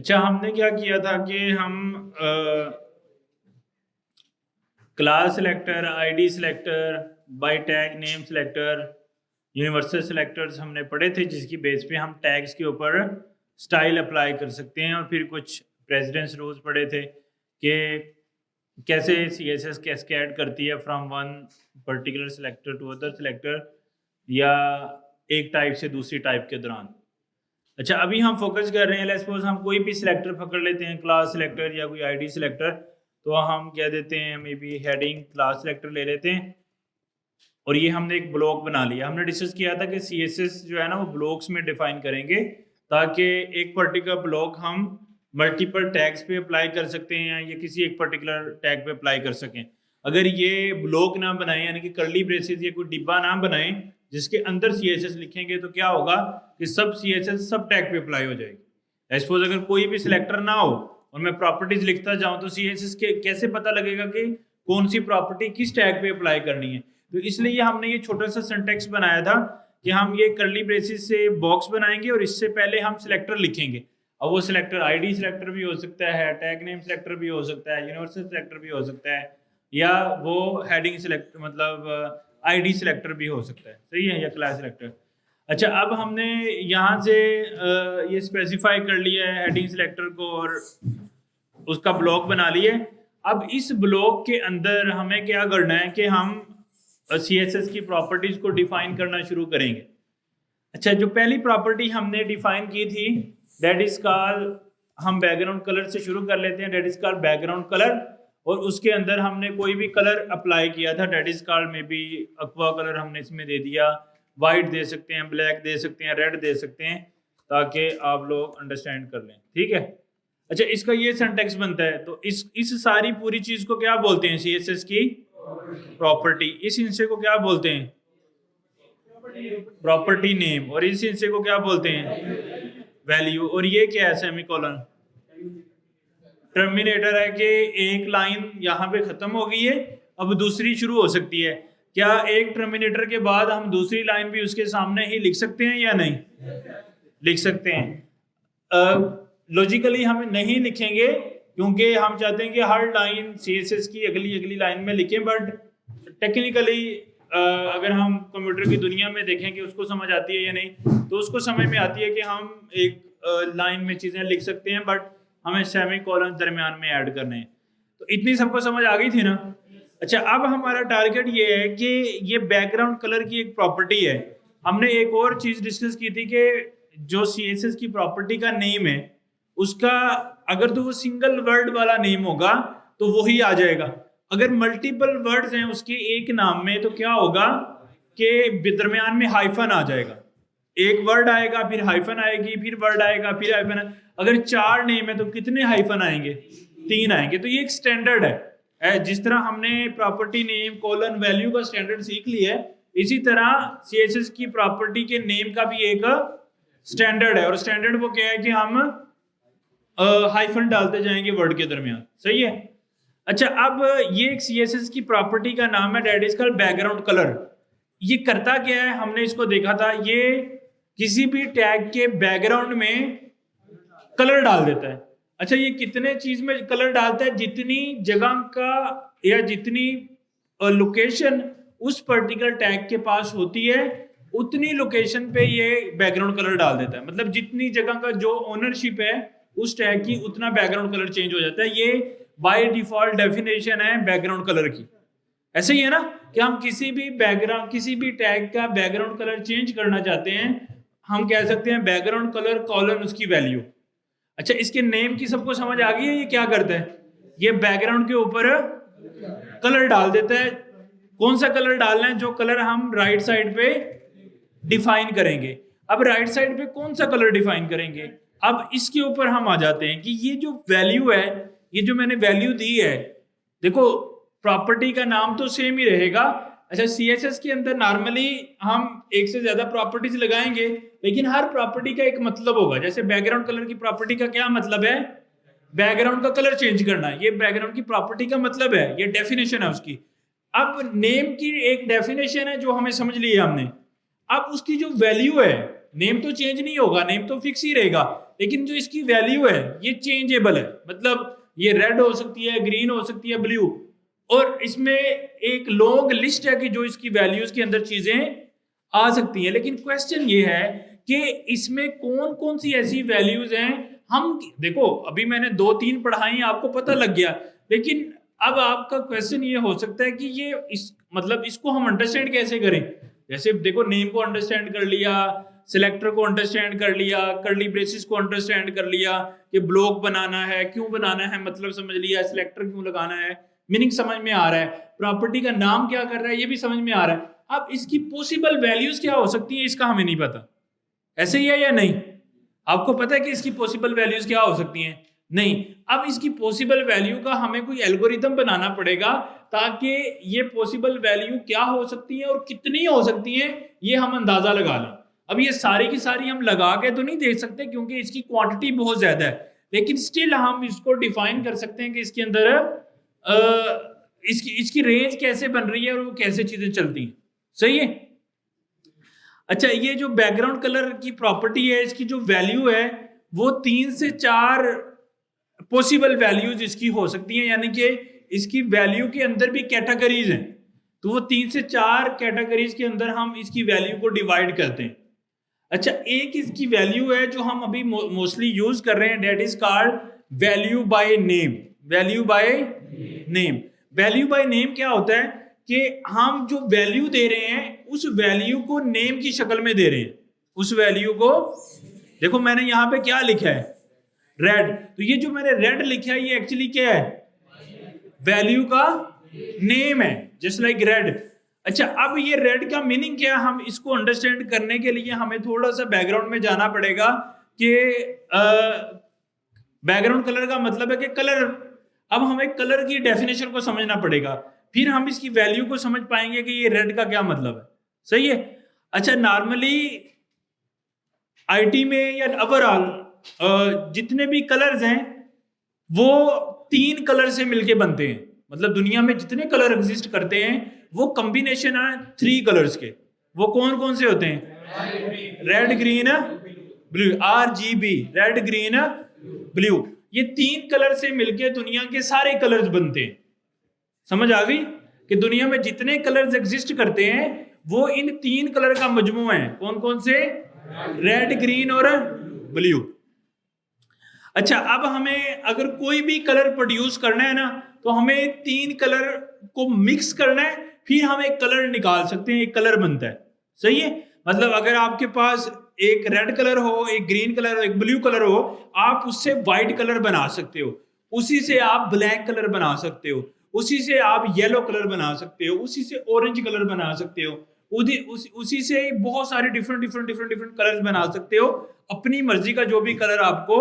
अच्छा, हमने क्या किया था कि हम class selector, ID selector, by tag name selector, universal selectors हमने पढ़े थे, जिसकी बेस पे हम टैग्स के ऊपर स्टाइल अप्लाई कर सकते हैं। और फिर कुछ प्रेसिडेंस रूल्स पढ़े थे कि कैसे CSS कैस्केड करती है from one particular selector to other selector, या एक टाइप से दूसरी टाइप के दौरान। अच्छा, अभी हम फोकस कर रहे हैं, लेट्स सपोज हम कोई भी सिलेक्टर पकड़ लेते हैं, क्लास सिलेक्टर या कोई आईडी सिलेक्टर, तो हम क्या देते हैं, may be heading class selector ले लेते हैं और ये हमने एक ब्लॉक बना लिया। हमने डिस्कस किया था कि CSS जो है ना वो ब्लॉक्स में डिफाइन करेंगे, ताकि एक पर्टिकुलर ब्लॉक हम मल्टीपल टैग्स पे अप्लाई कर सकते हैं या किसी एक पर्टिकुलर टैग पे अप्लाई कर सकें। अगर ये ब्लॉक ना बनाए, यानी कि कर्ली ब्रेसेस या कोई डिब्बा ना बनाए जिसके अंदर CSS लिखेंगे, तो क्या होगा कि सब CSS सब टैग पे अप्लाई हो जाएगी। सपोज अगर कोई भी सिलेक्टर ना हो और मैं प्रॉपर्टीज लिखता जाऊं, तो CSS के कैसे पता लगेगा कि कौन सी प्रॉपर्टी किस टैग पे अप्लाई करनी है। तो इसलिए हमने ये छोटा सा सिंटेक्स बनाया था कि हम ये कर्ली ब्रेसेस से बॉक्स बनाएंगे और इससे पहले हम सिलेक्टर लिखेंगे। अब वो सिलेक्टर आईडी सिलेक्टर भी हो सकता है, टैग नेम सिलेक्टर भी हो सकता है, यूनिवर्सल सिलेक्टर भी हो सकता है, या वो हेडिंग सिलेक्टर मतलब आईडी सिलेक्टर भी हो सकता है, सही है, या क्लास सिलेक्टर। अच्छा, अब हमने यहाँ से ये स्पेसिफाई कर लिया है हेडिंग सिलेक्टर को और उसका ब्लॉक बना लिया है। अब इस ब्लॉक के अंदर हमें क्या करना है कि हम CSS की प्रॉपर्टीज को डिफाइन करना शुरू करेंगे। अच्छा, जो पहली प्रॉपर्टी हमने डिफाइन की थी, दैट इज कॉल्ड, हम बैकग्राउंड कलर से शुरू कर लेते हैं, that is called background colour. और उसके अंदर हमने कोई भी कलर अप्लाई किया था, that is called may be aqua colour हमने इसमें दे दिया, वाइट दे सकते हैं, ब्लैक दे सकते हैं, रेड दे सकते हैं, ताकि आप लोग अंडरस्टैंड कर लें, ठीक है। अच्छा, इसका ये सिंटेक्स बनता है, तो इस सारी पूरी चीज को क्या बोलते हैं, CSS की प्रॉपर्टी। इस हिस्से को क्या बोलते हैं, प्रॉपर्टी नेम, और इस हिस्से को क्या बोलते हैं, वैल्यू। और ये क्या है, सेमीकोलन, टर्मिनेटर है कि एक लाइन यहाँ पे खत्म हो गई है, अब दूसरी शुरू हो सकती है। क्या एक टर्मिनेटर के बाद हम दूसरी लाइन भी उसके सामने ही लिख सकते हैं या नहीं लिख सकते हैं? लॉजिकली हम नहीं लिखेंगे, क्योंकि हम चाहते हैं कि हर लाइन CSS की अगली लाइन में लिखें, बट टेक्निकली अगर हम कंप्यूटर की दुनिया में देखें कि उसको समझ आती है या नहीं, तो उसको समझ में आती है कि हम एक लाइन में चीज़ें लिख सकते हैं, बट हमें सेमीकोलन दरमियान में ऐड करने हैं। तो इतनी सबको समझ आ गई थी ना। अच्छा, अब हमारा टारगेट ये है कि ये बैकग्राउंड कलर की एक प्रॉपर्टी है। हमने एक और चीज़ डिस्कस की थी कि जो CSS की प्रॉपर्टी का नेम है, उसका अगर तो वो सिंगल वर्ड वाला नेम होगा तो वही आ जाएगा। अगर मल्टीपल वर्ड्स हैं उसके एक नाम में, तो क्या होगा कि दरमियान में हाइफन आ जाएगा। एक वर्ड आएगा, फिर हाइफन आएगी, फिर वर्ड आएगा, फिर हाइफन। अगर 4 नेम है तो कितने हाइफन आएंगे, 3 आएंगे। तो ये एक स्टैंडर्ड है। जिस तरह हमने प्रॉपर्टी नेम कोलन वैल्यू का स्टैंडर्ड सीख लिया है, इसी तरह CSS की प्रॉपर्टी के नेम का भी एक स्टैंडर्ड है। और स्टैंडर्ड वो क्या है कि हम हाइफन डालते जाएंगे वर्ड के दरमियान, सही है। अच्छा, अब ये एक CSS की प्रॉपर्टी का नाम है, that is called background colour. ये करता क्या है, हमने इसको देखा था, ये किसी भी टैग के बैकग्राउंड में कलर डाल देता है। अच्छा, ये कितने चीज में कलर डालता है, जितनी जगह का या जितनी लोकेशन उस पर्टिकुलर टैग के पास होती है, उतनी लोकेशन पे ये बैकग्राउंड कलर डाल देता है। मतलब जितनी जगह का जो ओनरशिप है उस टैग की, उतना बैकग्राउंड कलर चेंज हो जाता है। ये बाय डिफॉल्ट डेफिनेशन है बैकग्राउंड कलर की। ऐसे ही है ना कि हम किसी भी टैग का बैकग्राउंड कलर चेंज करना चाहते हैं, हम कह सकते हैं बैकग्राउंड कलर कॉलन उसकी वैल्यू। अच्छा, इसके नेम की सबको समझ आ गई है, ये क्या करता है, ये बैकग्राउंड के ऊपर कलर डाल देता है। कौन सा कलर डालना है, जो कलर हम राइट साइड पे डिफाइन करेंगे। अब राइट साइड पे कौन सा कलर डिफाइन करेंगे, अब इसके ऊपर हम आ जाते हैं कि ये जो वैल्यू है, ये जो मैंने वैल्यू दी है, देखो प्रॉपर्टी का नाम तो सेम ही रहेगा। अच्छा, CSS के अंदर नॉर्मली हम एक से ज्यादा प्रॉपर्टीज लगाएंगे, लेकिन हर प्रॉपर्टी का एक मतलब होगा। जैसे बैकग्राउंड कलर की प्रॉपर्टी का क्या मतलब है, बैकग्राउंड का कलर चेंज करना, ये बैकग्राउंड की प्रॉपर्टी का मतलब है, ये डेफिनेशन है उसकी। अब नेम की एक डेफिनेशन है जो हमें समझ ली है हमने। अब उसकी जो वैल्यू है, नेम तो चेंज नहीं होगा, नेम तो फिक्स ही रहेगा, लेकिन जो इसकी वैल्यू है ये चेंजेबल है, मतलब ये रेड हो सकती है, ग्रीन हो सकती है, ब्लू, और इसमें एक लॉन्ग लिस्ट है कि जो इसकी वैल्यूज के अंदर चीजें आ सकती हैं। लेकिन क्वेश्चन ये है कि इसमें कौन कौन सी ऐसी वैल्यूज हैं, हम देखो अभी मैंने 2-3 पढ़ाई आपको पता लग गया, लेकिन अब आपका क्वेश्चन ये हो सकता है कि ये मतलब इसको हम अंडरस्टैंड कैसे करें। जैसे देखो नेम को अंडरस्टैंड कर लिया, सिलेक्टर को अंडरस्टैंड कर लिया, कर्ली ब्रेसेस को अंडरस्टैंड कर लिया कि ब्लॉक बनाना है, क्यों बनाना है मतलब समझ लिया, सिलेक्टर क्यों लगाना है मीनिंग समझ में आ रहा है, प्रॉपर्टी का नाम क्या कर रहा है ये भी समझ में आ रहा है। अब इसकी पॉसिबल वैल्यूज क्या हो सकती है इसका हमें नहीं पता, ऐसे ही है या नहीं? आपको पता है कि इसकी पॉसिबल वैल्यूज क्या हो सकती हैं? नहीं। अब इसकी पॉसिबल वैल्यू का हमें कोई एल्गोरिथम बनाना पड़ेगा ताकि ये पॉसिबल वैल्यू क्या हो सकती है और कितनी हो सकती है ये हम अंदाजा लगा लें। अब ये सारी की सारी हम लगा के तो नहीं देख सकते क्योंकि इसकी क्वांटिटी बहुत ज्यादा है, लेकिन स्टिल हम इसको डिफाइन कर सकते हैं कि इसके अंदर इसकी रेंज कैसे बन रही है और वो कैसे चीजें चलती हैं। सही है। अच्छा, ये जो बैकग्राउंड कलर की प्रॉपर्टी है इसकी जो वैल्यू है वो 3 से 4 पॉसिबल वैल्यूज इसकी हो सकती हैं, यानी कि इसकी वैल्यू के अंदर भी कैटेगरीज हैं, तो वो 3 से 4 कैटेगरीज के अंदर हम इसकी वैल्यू को डिवाइड करते हैं। अच्छा, एक इसकी वैल्यू है जो हम अभी मोस्टली यूज कर रहे हैं, that is called value by name. Value by name, value by name क्या होता है कि हम जो वैल्यू दे रहे हैं उस वैल्यू को नेम की शक्ल में दे रहे हैं। उस वैल्यू को देखो मैंने यहां पे क्या लिखा है, रेड, तो ये जो मैंने रेड लिखा है ये एक्चुअली क्या है, वैल्यू का नेम है, जस्ट लाइक रेड। अच्छा, अब ये रेड का मीनिंग क्या है, हम इसको अंडरस्टैंड करने के लिए हमें थोड़ा सा बैकग्राउंड में जाना पड़ेगा कि बैकग्राउंड कलर का मतलब है कि कलर। अब हमें कलर की डेफिनेशन को समझना पड़ेगा, फिर हम इसकी वैल्यू को समझ पाएंगे कि ये रेड का क्या मतलब है। सही है। अच्छा, नॉर्मली आईटी में या ओवरऑल जितने भी कलर्स हैं वो 3 कलर से मिलके बनते हैं, मतलब दुनिया में जितने कलर एग्जिस्ट करते हैं वो कॉम्बिनेशन है 3 कलर्स के। वो कौन कौन से होते हैं? Red, green, blue, RGB, red, green, blue. ये 3 कलर से मिलके दुनिया के सारे कलर्स बनते हैं। समझ आ गई कि दुनिया में जितने कलर्स एग्जिस्ट करते हैं वो इन 3 कलर का मजमू है। कौन कौन से? रेड, ग्रीन और ब्लू। अच्छा, अब हमें अगर कोई भी कलर प्रोड्यूस करना है ना तो हमें 3 कलर को मिक्स करना है, फिर हम एक कलर निकाल सकते हैं, एक कलर बनता है। सही है। मतलब अगर आपके पास एक रेड कलर हो, एक ग्रीन कलर हो, एक ब्लू कलर हो, आप उससे व्हाइट कलर बना सकते हो, उसी से आप ब्लैक कलर बना सकते हो, उसी से आप येलो कलर बना सकते हो, उसी से ऑरेंज कलर बना सकते हो, उसी से बहुत सारे डिफरेंट कलर्स बना सकते हो, अपनी मर्जी का जो भी कलर आपको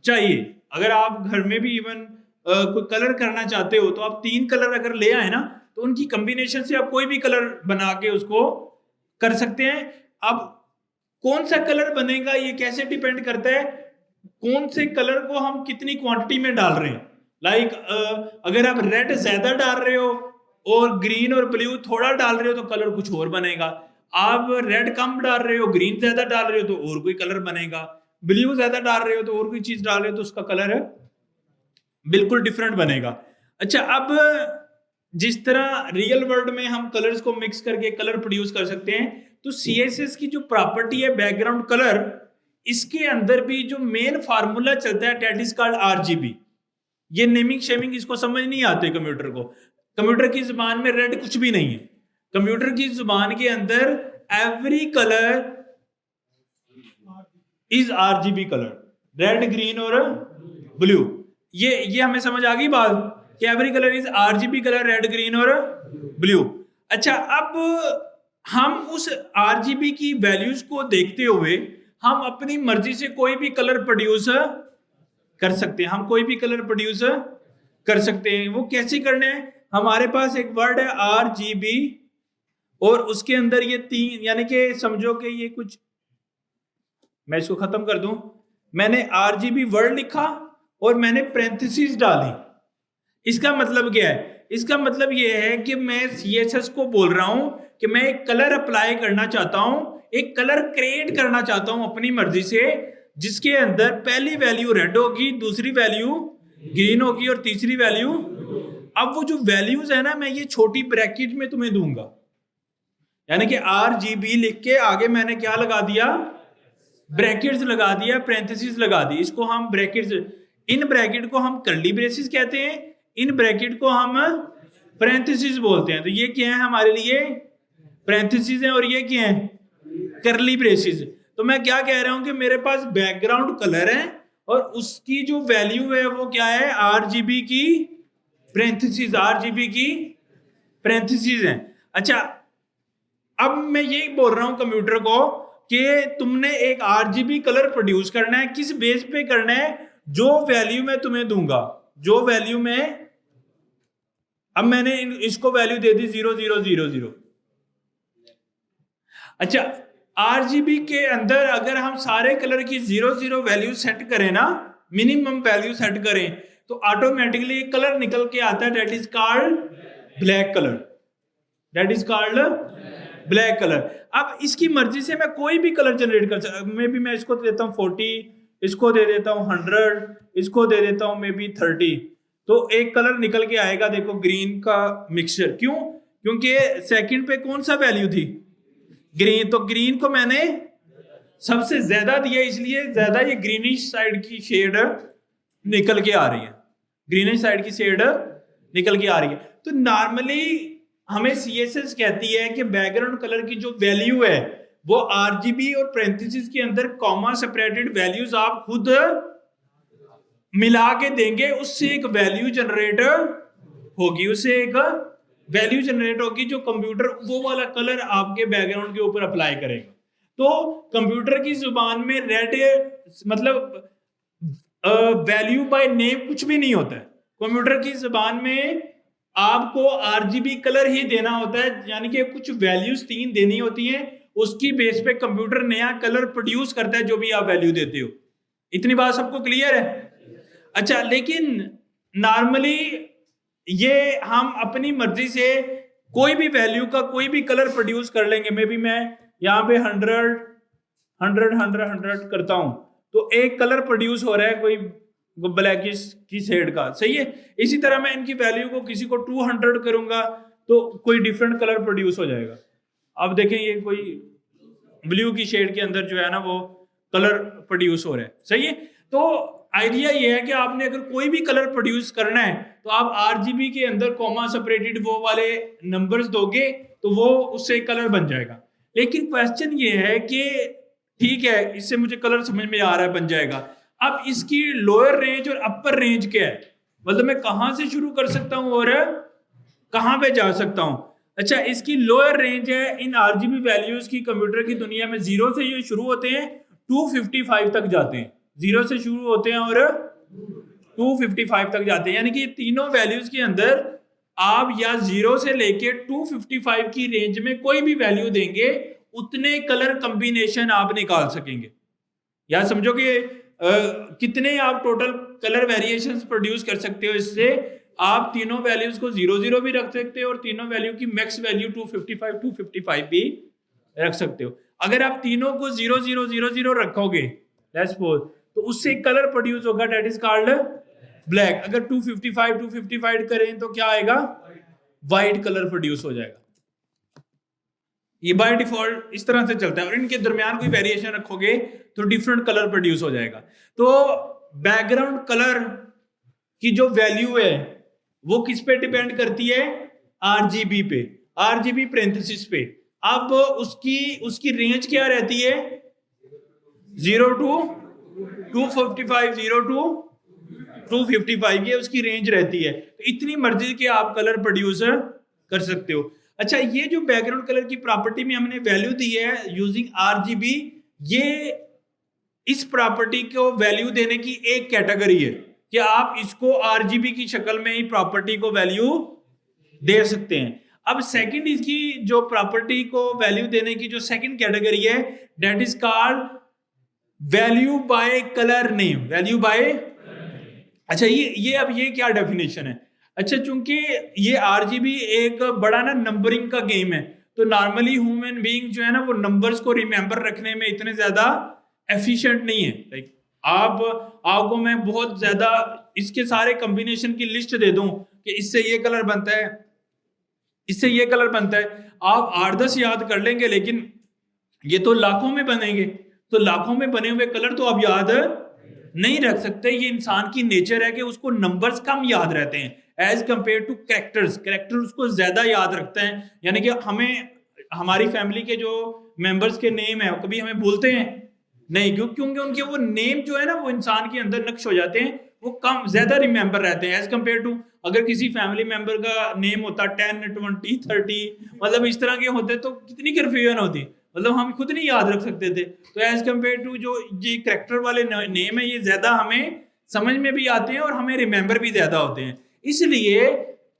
चाहिए। अगर आप घर में भी इवन कोई कलर करना चाहते हो तो आप 3 कलर अगर ले आए ना तो उनकी कॉम्बिनेशन से आप कोई भी कलर बना के उसको कर सकते हैं। अब कौन सा कलर बनेगा ये कैसे डिपेंड करता है कौन से कलर को हम कितनी क्वांटिटी में डाल रहे हैं। लाइक अगर आप रेड ज्यादा डाल रहे हो और ग्रीन और ब्लू थोड़ा डाल रहे हो तो कलर कुछ और बनेगा। आप रेड कम डाल रहे हो, ग्रीन ज्यादा डाल रहे हो तो और कोई कलर बनेगा, ब्लू ज्यादा डाल रहे हो तो और कोई चीज डाल रहे हो तो उसका कलर बिल्कुल डिफरेंट बनेगा। अच्छा, अब जिस तरह रियल वर्ल्ड में हम कलर्स को मिक्स करके कलर प्रोड्यूस कर सकते हैं, तो CSS की जो प्रॉपर्टी है बैकग्राउंड कलर, इसके अंदर भी जो मेन फार्मूला चलता है डेट इज कॉल्ड RGB। ये नेमिंग शेमिंग इसको समझ नहीं आते कंप्यूटर को। कंप्यूटर की जुबान में रेड कुछ भी नहीं है। कंप्यूटर की जुबान के अंदर every colour is RGB colour, red, green और ब्लू। ये हमें समझ आ गई बात कि every colour is RGB colour, red, green और ब्लू। अच्छा, अब हम उस RGB की वैल्यूज को देखते हुए हम अपनी मर्जी से कोई भी कलर प्रोड्यूस कर सकते हैं। हम कोई भी कलर प्रोड्यूस कर सकते हैं। वो कैसे करने हैं? हमारे पास एक वर्ड है RGB और उसके अंदर ये 3, यानी कि समझो कि ये कुछ, मैं इसको खत्म कर दूं, मैंने RGB वर्ड लिखा और मैंने पैरेंथेसिस डाली। इसका मतलब क्या है? इसका मतलब ये है कि मैं CSS को बोल रहा हूं कि मैं एक कलर अप्लाई करना चाहता हूं, एक कलर क्रिएट करना चाहता हूं अपनी मर्जी से, जिसके अंदर पहली वैल्यू रेड होगी, दूसरी वैल्यू ग्रीन होगी और तीसरी वैल्यू। अब वो जो वैल्यूज है ना, मैं ये छोटी ब्रैकेट में तुम्हें दूंगा, यानी कि RGB लिख के आगे मैंने क्या लगा दिया, ब्रैकेट्स लगा दिया, पैरेंथेसिस लगा दी। इसको हम ब्रैकेट्स, इन ब्रैकेट को हम कर्ली ब्रेसेस कहते हैं, इन ब्रैकेट को हम पैरेंथेसिस बोलते हैं। तो ये क्या है हमारे लिए, पैरेंथेसिस है, और ये क्या है, कर्ली ब्रेसेस। तो मैं क्या कह रहा हूं कि मेरे पास बैकग्राउंड कलर है और उसकी जो वैल्यू है वो क्या है, RGB की पैरेंथेसिस, RGB की पैरेंथेसिस है। अच्छा, अब मैं ये बोल रहा हूं कंप्यूटर को कि तुमने एक RGB कलर प्रोड्यूस करना है, किस बेस पे करना है, जो वैल्यू मैं तुम्हें दूंगा, जो वैल्यू में, अब मैंने इसको वैल्यू दे दी 0000। अच्छा, RGB के अंदर अगर हम सारे कलर की 00 वैल्यू सेट करें ना, मिनिमम वैल्यू सेट करें, तो ऑटोमेटिकली एक कलर निकल के आता है, that is called black colour, that is called black colour. अब इसकी मर्जी से मैं कोई भी कलर जनरेट कर सकता, मे बी मैं इसको देता हूँ 40, इसको दे देता हूँ 100, इसको दे देता हूँ मे बी 30, तो एक कलर निकल के आएगा, देखो ग्रीन का मिक्सचर। क्यों? क्योंकि सेकंड पे कौन सा वैल्यू थी, ग्रीन, तो ग्रीन को मैंने सबसे ज्यादा दिया, इसलिए ज्यादा ये ग्रीनिश साइड की शेड निकल के आ रही है, ग्रीनिश साइड की शेड निकल के आ रही है। तो नॉर्मली हमें CSS कहती है कि बैकग्राउंड कलर की जो वैल्यू है वो RGB और पैरेंथेसिस के अंदर कॉमा सेपरेटेड वैल्यूज आप खुद मिला के देंगे, उससे एक वैल्यू जनरेट होगी, उससे एक वैल्यू जनरेट होगी जो कंप्यूटर वो वाला कलर आपके बैकग्राउंड के ऊपर अप्लाई करेगा। तो कंप्यूटर की जुबान में रेड मतलब वैल्यू बाय नेम कुछ भी नहीं होता है, कंप्यूटर की जुबान में आपको RGB कलर ही देना होता है, यानी कि कुछ वैल्यूज 3 देनी होती हैं, उसकी बेस पे कंप्यूटर नया कलर प्रोड्यूस करता है जो भी आप वैल्यू देते हो। इतनी बात सबको क्लियर है? अच्छा, लेकिन नॉर्मली ये हम अपनी मर्जी से कोई भी वैल्यू का कोई भी कलर प्रोड्यूस कर लेंगे। मे बी मैं यहाँ पे 100 करता हूं तो एक कलर प्रोड्यूस हो रहा है कोई ब्लैकिश की शेड का, सही है। इसी तरह मैं इनकी वैल्यू को किसी को 200 करूंगा तो कोई डिफरेंट कलर प्रोड्यूस हो जाएगा। अब देखें ये कोई ब्लू की शेड के अंदर जो है ना वो कलर प्रोड्यूस हो रहा है, सही है। तो आइडिया ये है कि आपने अगर कोई भी कलर प्रोड्यूस करना है तो आप RGB के अंदर कॉमा सेपरेटेड वो वाले नंबर्स दोगे तो वो उससे कलर बन जाएगा। लेकिन क्वेश्चन ये है कि ठीक है, इससे मुझे कलर समझ में आ रहा है, बन जाएगा। अब इसकी लोअर रेंज और अपर रेंज क्या है, मतलब मैं कहां से शुरू कर सकता हूं और कहां पे जा सकता हूं। अच्छा, इसकी लोअर रेंज है इन RGB वैल्यूज की कंप्यूटर की दुनिया में 0 से ये शुरू होते हैं 255 तक जाते हैं, 0 से शुरू होते हैं और 255 तक जाते हैं, यानी कि तीनों वैल्यूज के अंदर आप या 0 से लेके 255 की रेंज में कोई भी वैल्यू देंगे उतने कलर कॉम्बिनेशन आप निकाल सकेंगे। या समझो कि कितने आप टोटल कलर वेरिएशंस प्रोड्यूस कर सकते हो। इससे आप तीनों वैल्यूज को 00 भी रख सकते हो और तीनों वैल्यू की मैक्स वैल्यू 255 भी रख सकते हो। अगर आप तीनों को 0000 रखोगे लेट्स सपोज, तो उससे कलर प्रोड्यूस होगा, दैट इज कॉल्ड ब्लैक। अगर 255 करें तो क्या आएगा, व्हाइट कलर प्रोड्यूस हो जाएगा। ये बाय डिफॉल्ट इस तरह से चलता है, और इनके दरमियान कोई वेरिएशन रखोगे तो डिफरेंट कलर प्रोड्यूस हो जाएगा। तो बैकग्राउंड कलर की जो वैल्यू है वो किस पे डिपेंड करती है, RGB पे, RGB पैरेंथेसिस पे। अब उसकी रेंज क्या रहती है, 0 to 255, 0 to 255 ये उसकी रेंज रहती है। तो इतनी मर्जी के आप कलर प्रोड्यूस कर सकते हो। अच्छा, ये जो बैकग्राउंड कलर की प्रॉपर्टी में हमने वैल्यू दी है यूजिंग RGB, ये इस प्रॉपर्टी को वैल्यू देने की एक कैटेगरी है कि आप इसको RGB की शक्ल में ही प्रॉपर्टी को वैल्यू दे सकते हैं। अब सेकंड इसकी जो प्रॉपर्टी को वैल्यू देने की जो सेकंड कैटेगरी है that is called value bye colour name, value bye. अच्छा, ये क्या डेफिनेशन है। अच्छा, चूंकि ये RGB एक बड़ा ना नंबरिंग का गेम है, तो नॉर्मली ह्यूमन बीइंग जो है ना वो नंबर्स को रिमेंबर रखने में इतने ज्यादा एफिशिएंट नहीं है। लाइक आपको मैं बहुत ज्यादा इसके सारे कॉम्बिनेशन की लिस्ट दे दूं कि इससे ये कलर बनता है, इससे ये कलर बनता है, आप 8-10 याद कर लेंगे, लेकिन ये तो लाखों में बनेंगे, तो लाखों में बने हुए कलर तो आप याद नहीं रख सकते। ये इंसान की नेचर है कि उसको नंबर्स कम याद रहते हैं as compare to characters. Character उसको ज्यादा याद रखते हैं, यानी कि हमें हमारी फैमिली के जो मेंबर्स के नेम है कभी हमें भूलते हैं नहीं, क्योंकि उनके वो नेम जो है ना वो इंसान के अंदर नक्श हो जाते हैं, वो कम ज्यादा रिमेंबर रहते हैं एज कंपेयर टू अगर किसी फैमिली मेंबर का नेम होता 10, 20, 30 मतलब इस तरह के होते तो कितनी कंफ्यूजन होती, मतलब हम खुद नहीं याद रख सकते थे। तो एज कंपेयर टू जो ये करेक्टर वाले नेम है ये ज्यादा हमें समझ में भी आते हैं और हमें रिमेंबर भी ज्यादा होते हैं। इसलिए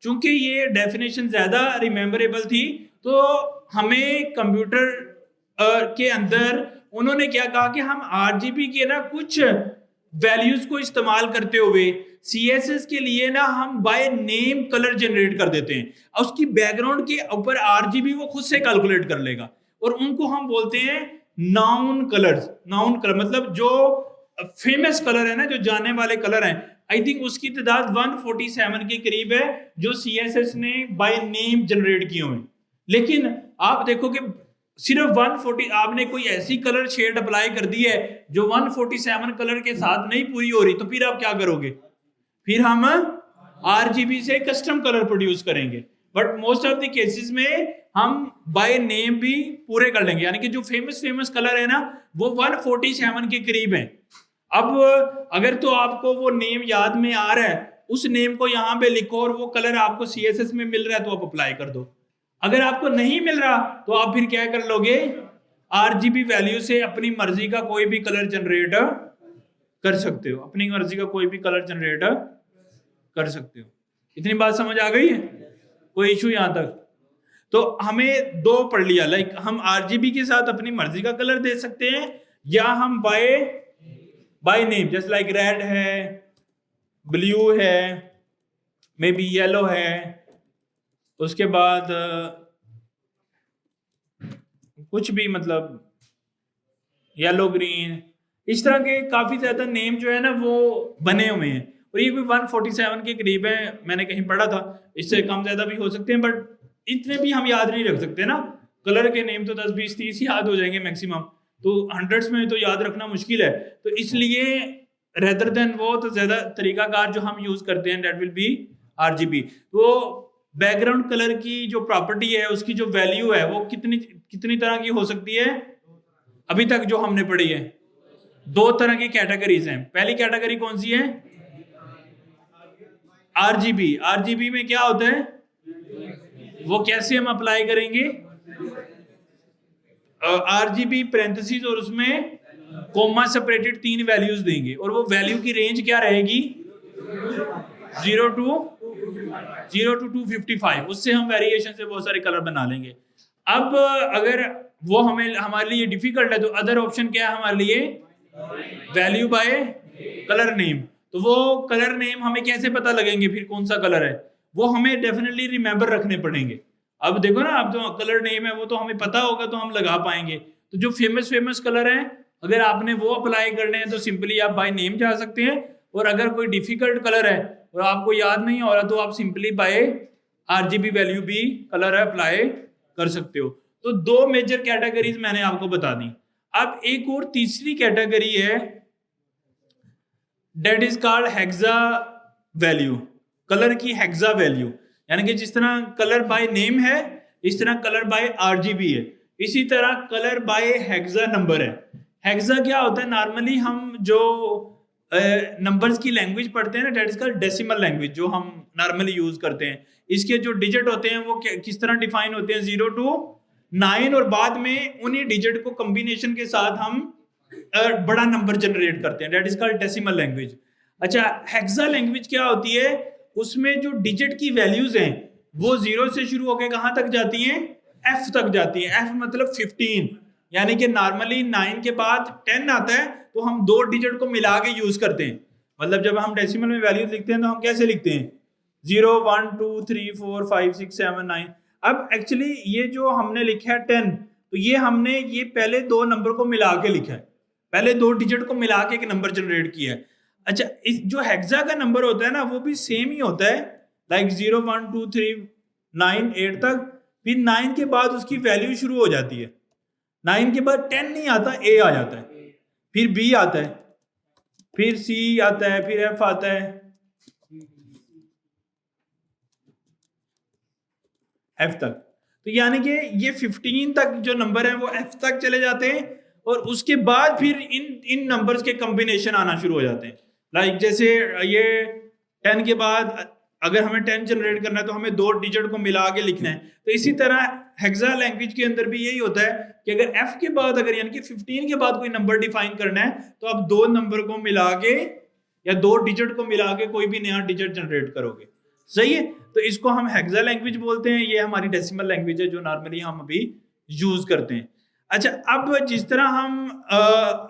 चूंकि ये डेफिनेशन ज्यादा रिमेंबरेबल थी तो हमें कंप्यूटर के अंदर उन्होंने क्या कहा कि हम आरजीबी के ना कुछ वैल्यूज को इस्तेमाल करते हुए सीएसएस के लिए ना हम बाय नेम कलर जनरेट कर देते हैं और उसकी बैकग्राउंड के ऊपर आरजीबी वो खुद से कैलकुलेट कर लेगा और उनको हम बोलते हैं नाउन कलर्स। नाउन कलर मतलब जो फेमस कलर है ना, जो जाने वाले कलर हैं, आई थिंक उसकी तादाद 147 के करीब है जो सीएसएस ने बाय नेम जनरेट किए हुए। लेकिन आप देखो कि सिर्फ 140 आपने कोई ऐसी कलर शेड अप्लाई कर दी है जो 147 कलर के साथ नहीं पूरी हो रही, तो फिर आप क्या करोगे? फिर हम आरजीबी से कस्टम कलर प्रोड्यूस करेंगे। But most of the cases में हम बाय नेम भी पूरे कर लेंगे, यानी कि जो फेमस कलर है ना वो 147 के करीब है। अब अगर तो आपको वो नेम याद में आ रहा है, उस नेम को यहाँ पे लिखो और वो कलर आपको सीएसएस में मिल रहा है तो आप अप्लाई कर दो। अगर आपको नहीं मिल रहा तो आप फिर क्या कर लोगे? आरजीबी वैल्यू से अपनी मर्जी का कोई भी कलर जनरेट कर सकते हो, अपनी मर्जी का कोई भी कलर जनरेट कर सकते हो। इतनी बात समझ आ गई है? कोई इशू यहां तक? तो हमें दो पढ़ लिया, लाइक हम आरजीबी के साथ अपनी मर्जी का कलर दे सकते हैं या हम बाय नेम, जैसे लाइक रेड है, ब्लू है, मे बी येलो है, उसके बाद कुछ भी मतलब येलो ग्रीन, इस तरह के काफी ज्यादा नेम जो है ना वो बने हुए हैं और ये कोई 147 के करीब है, मैंने कहीं पढ़ा था। इससे कम ज्यादा भी हो सकते हैं बट इतने भी हम याद नहीं रख सकते ना। कलर के नेम तो 10, 20, 30 याद हो जाएंगे मैक्सिमम, तो हंड्रेड्स में तो याद रखना मुश्किल है। तो इसलिए रेदर देन वो तो ज्यादा तरीकाकार जो हम यूज करते हैं दैट विल बी आरजीबी। तो बैकग्राउंड कलर की जो प्रॉपर्टी है उसकी जो वैल्यू है वो कितनी तरह की हो सकती है? अभी तक जो हमने पढ़ी है दो तरह की कैटेगरीज हैं। पहली कैटेगरी कौन सी है? आरजीबी। आरजीबी में क्या होता है वो कैसे हम अप्लाई करेंगे? आरजीबी पैरेंथेसिस और उसमें कोमा सेपरेटेड 3 वैल्यूज देंगे और वो वैल्यू की रेंज क्या रहेगी? 0 to 255। उससे हम वेरिएशन से बहुत सारे कलर बना लेंगे। अब अगर वो हमारे लिए डिफिकल्ट है तो अदर ऑप्शन क्या है हमारे लिए? Value by colour name. तो वो कलर नेम हमें कैसे पता लगेंगे फिर कौन सा कलर है? वो हमें डेफिनेटली रिमेंबर रखने पड़ेंगे। अब देखो ना, अब जो कलर नेम है वो तो हमें पता होगा तो हम लगा पाएंगे। तो जो फेमस कलर है अगर आपने वो अप्लाई करने हैं तो सिंपली आप बाय नेम जा सकते हैं, और अगर कोई डिफिकल्ट कलर है और आपको याद नहीं हो रहा तो आप सिंपली बाय आरजीबी वैल्यू भी कलर अप्लाई कर सकते हो। तो दो मेजर कैटेगरीज मैंने आपको बता दी। अब एक और तीसरी कैटेगरी है that is called hexa value. Colour की हेक्सा वैल्यू, यानी कि जिस तरह कलर बाय नेम है इस तरह कलर बाय आरजीबी है, इसी तरह कलर बाय हेक्सा नंबर है। हेक्सा क्या होता है? नॉर्मली हम जो नंबर्स की लैंग्वेज पढ़ते हैं ना that is called decimal language, जो हम नॉर्मली यूज करते हैं। इसके जो डिजिट होते हैं वो किस तरह डिफाइन होते हैं? 0 to 9 और बाद में उन्हीं डिजिट को कॉम्बिनेशन के साथ हम बड़ा नंबर जनरेट करते हैं, that is called decimal language. अच्छा, हेक्सा लैंग्वेज क्या होती है? उसमें जो डिजिट की वैल्यूज हैं वो 0 से शुरू होकर कहां तक जाती हैं? F तक जाती हैं। F मतलब 15, यानी कि नॉर्मली 9 के बाद 10 आता है तो हम दो डिजिट को मिला के यूज करते हैं। मतलब जब हम डेसिमल में वैल्यूज लिखते हैं तो हम कैसे लिखते हैं? 0, 1, 2, 3, 4, 5, 6, 7, 9। अब एक्चुअली ये जो हमने लिखा है 10, तो ये हमने ये पहले दो नंबर को मिला के लिखा है। पहले 2 डिजिट को मिला के एक नंबर जनरेट किया है। अच्छा, इस जो हेक्सा का नंबर होता है ना वो भी सेम ही होता है, लाइक 0 1 2 3 9 8 तक। फिर 9 के बाद उसकी वैल्यू शुरू हो जाती है। 9 के बाद 10 नहीं आता, A आ जाता है, फिर B आता है, फिर C आता है, फिर F आता है, F तक। तो यानी कि ये 15 तक जो नंबर है वो F तक चले जाते हैं, और उसके बाद फिर इन नंबर्स के कॉम्बिनेशन आना शुरू हो जाते हैं। लाइक जैसे ये 10 के बाद अगर हमें 10 जनरेट करना है तो हमें 2 डिजिट को मिला के लिखना है। तो इसी तरह हेक्सा लैंग्वेज के अंदर भी यही होता है कि अगर F के बाद, अगर यानी कि 15 के बाद कोई नंबर डिफाइन करना है तो आप 2 नंबर को मिला के या 2 डिजिट को मिला के कोई भी नया डिजिट जनरेट करोगे। सही है, तो इसको हम हेक्सा लैंग्वेज बोलते हैं। ये हमारी डेसिमल लैंग्वेज है जो नॉर्मली हम अभी यूज करते हैं। अच्छा, अब जिस तरह हम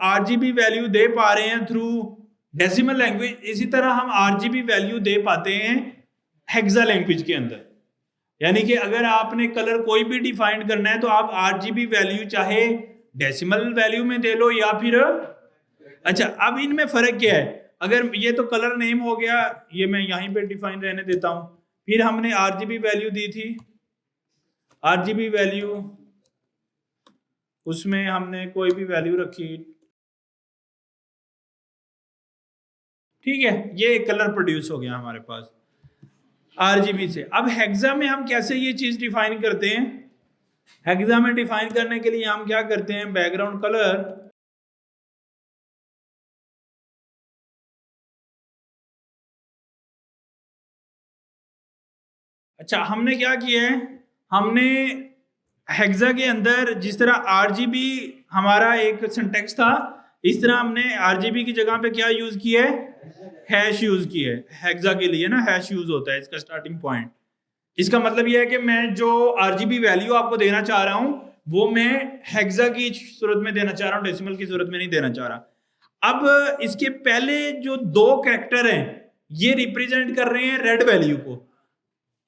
आरजीबी वैल्यू दे पा रहे हैं थ्रू डेसिमल लैंग्वेज, इसी तरह हम आरजीबी वैल्यू दे पाते हैं हेक्सा लैंग्वेज के अंदर। यानी कि अगर आपने कलर कोई भी डिफाइन करना है तो आप आरजीबी वैल्यू चाहे डेसिमल वैल्यू में दे लो या फिर, अच्छा अब इनमें फर्क क्या है? अगर ये तो कलर नेम हो गया, ये मैं यहीं पे डिफाइन रहने देता हूं। फिर हमने आरजीबी वैल्यू दी थी, आरजीबी वैल्यू उसमें हमने कोई भी वैल्यू रखी, ठीक है, ये कलर प्रोड्यूस हो गया हमारे पास आरजीबी से। अब हेक्सा में हम कैसे ये चीज डिफाइन करते हैं? हेक्सा में डिफाइन करने के लिए हम क्या करते हैं, बैकग्राउंड कलर, अच्छा हमने क्या किया है, हमने हेक्सा के अंदर जिस तरह आरजीबी हमारा एक सिंटेक्स था, इस तरह हमने आरजीबी की जगह पे क्या यूज किया है, हैश यूज किया है। हेक्सा के लिए ना हैश यूज होता है इसका स्टार्टिंग पॉइंट। इसका मतलब यह है कि मैं जो आरजीबी वैल्यू आपको देना चाह रहा हूं वो मैं हेक्सा की सूरत में देना चाह रहा हूं, डेसिमल की सूरत में नहीं देना चाह रहा। अब इसके पहले जो 2 कैरेक्टर हैं ये रिप्रेजेंट कर रहे हैं रेड वैल्यू को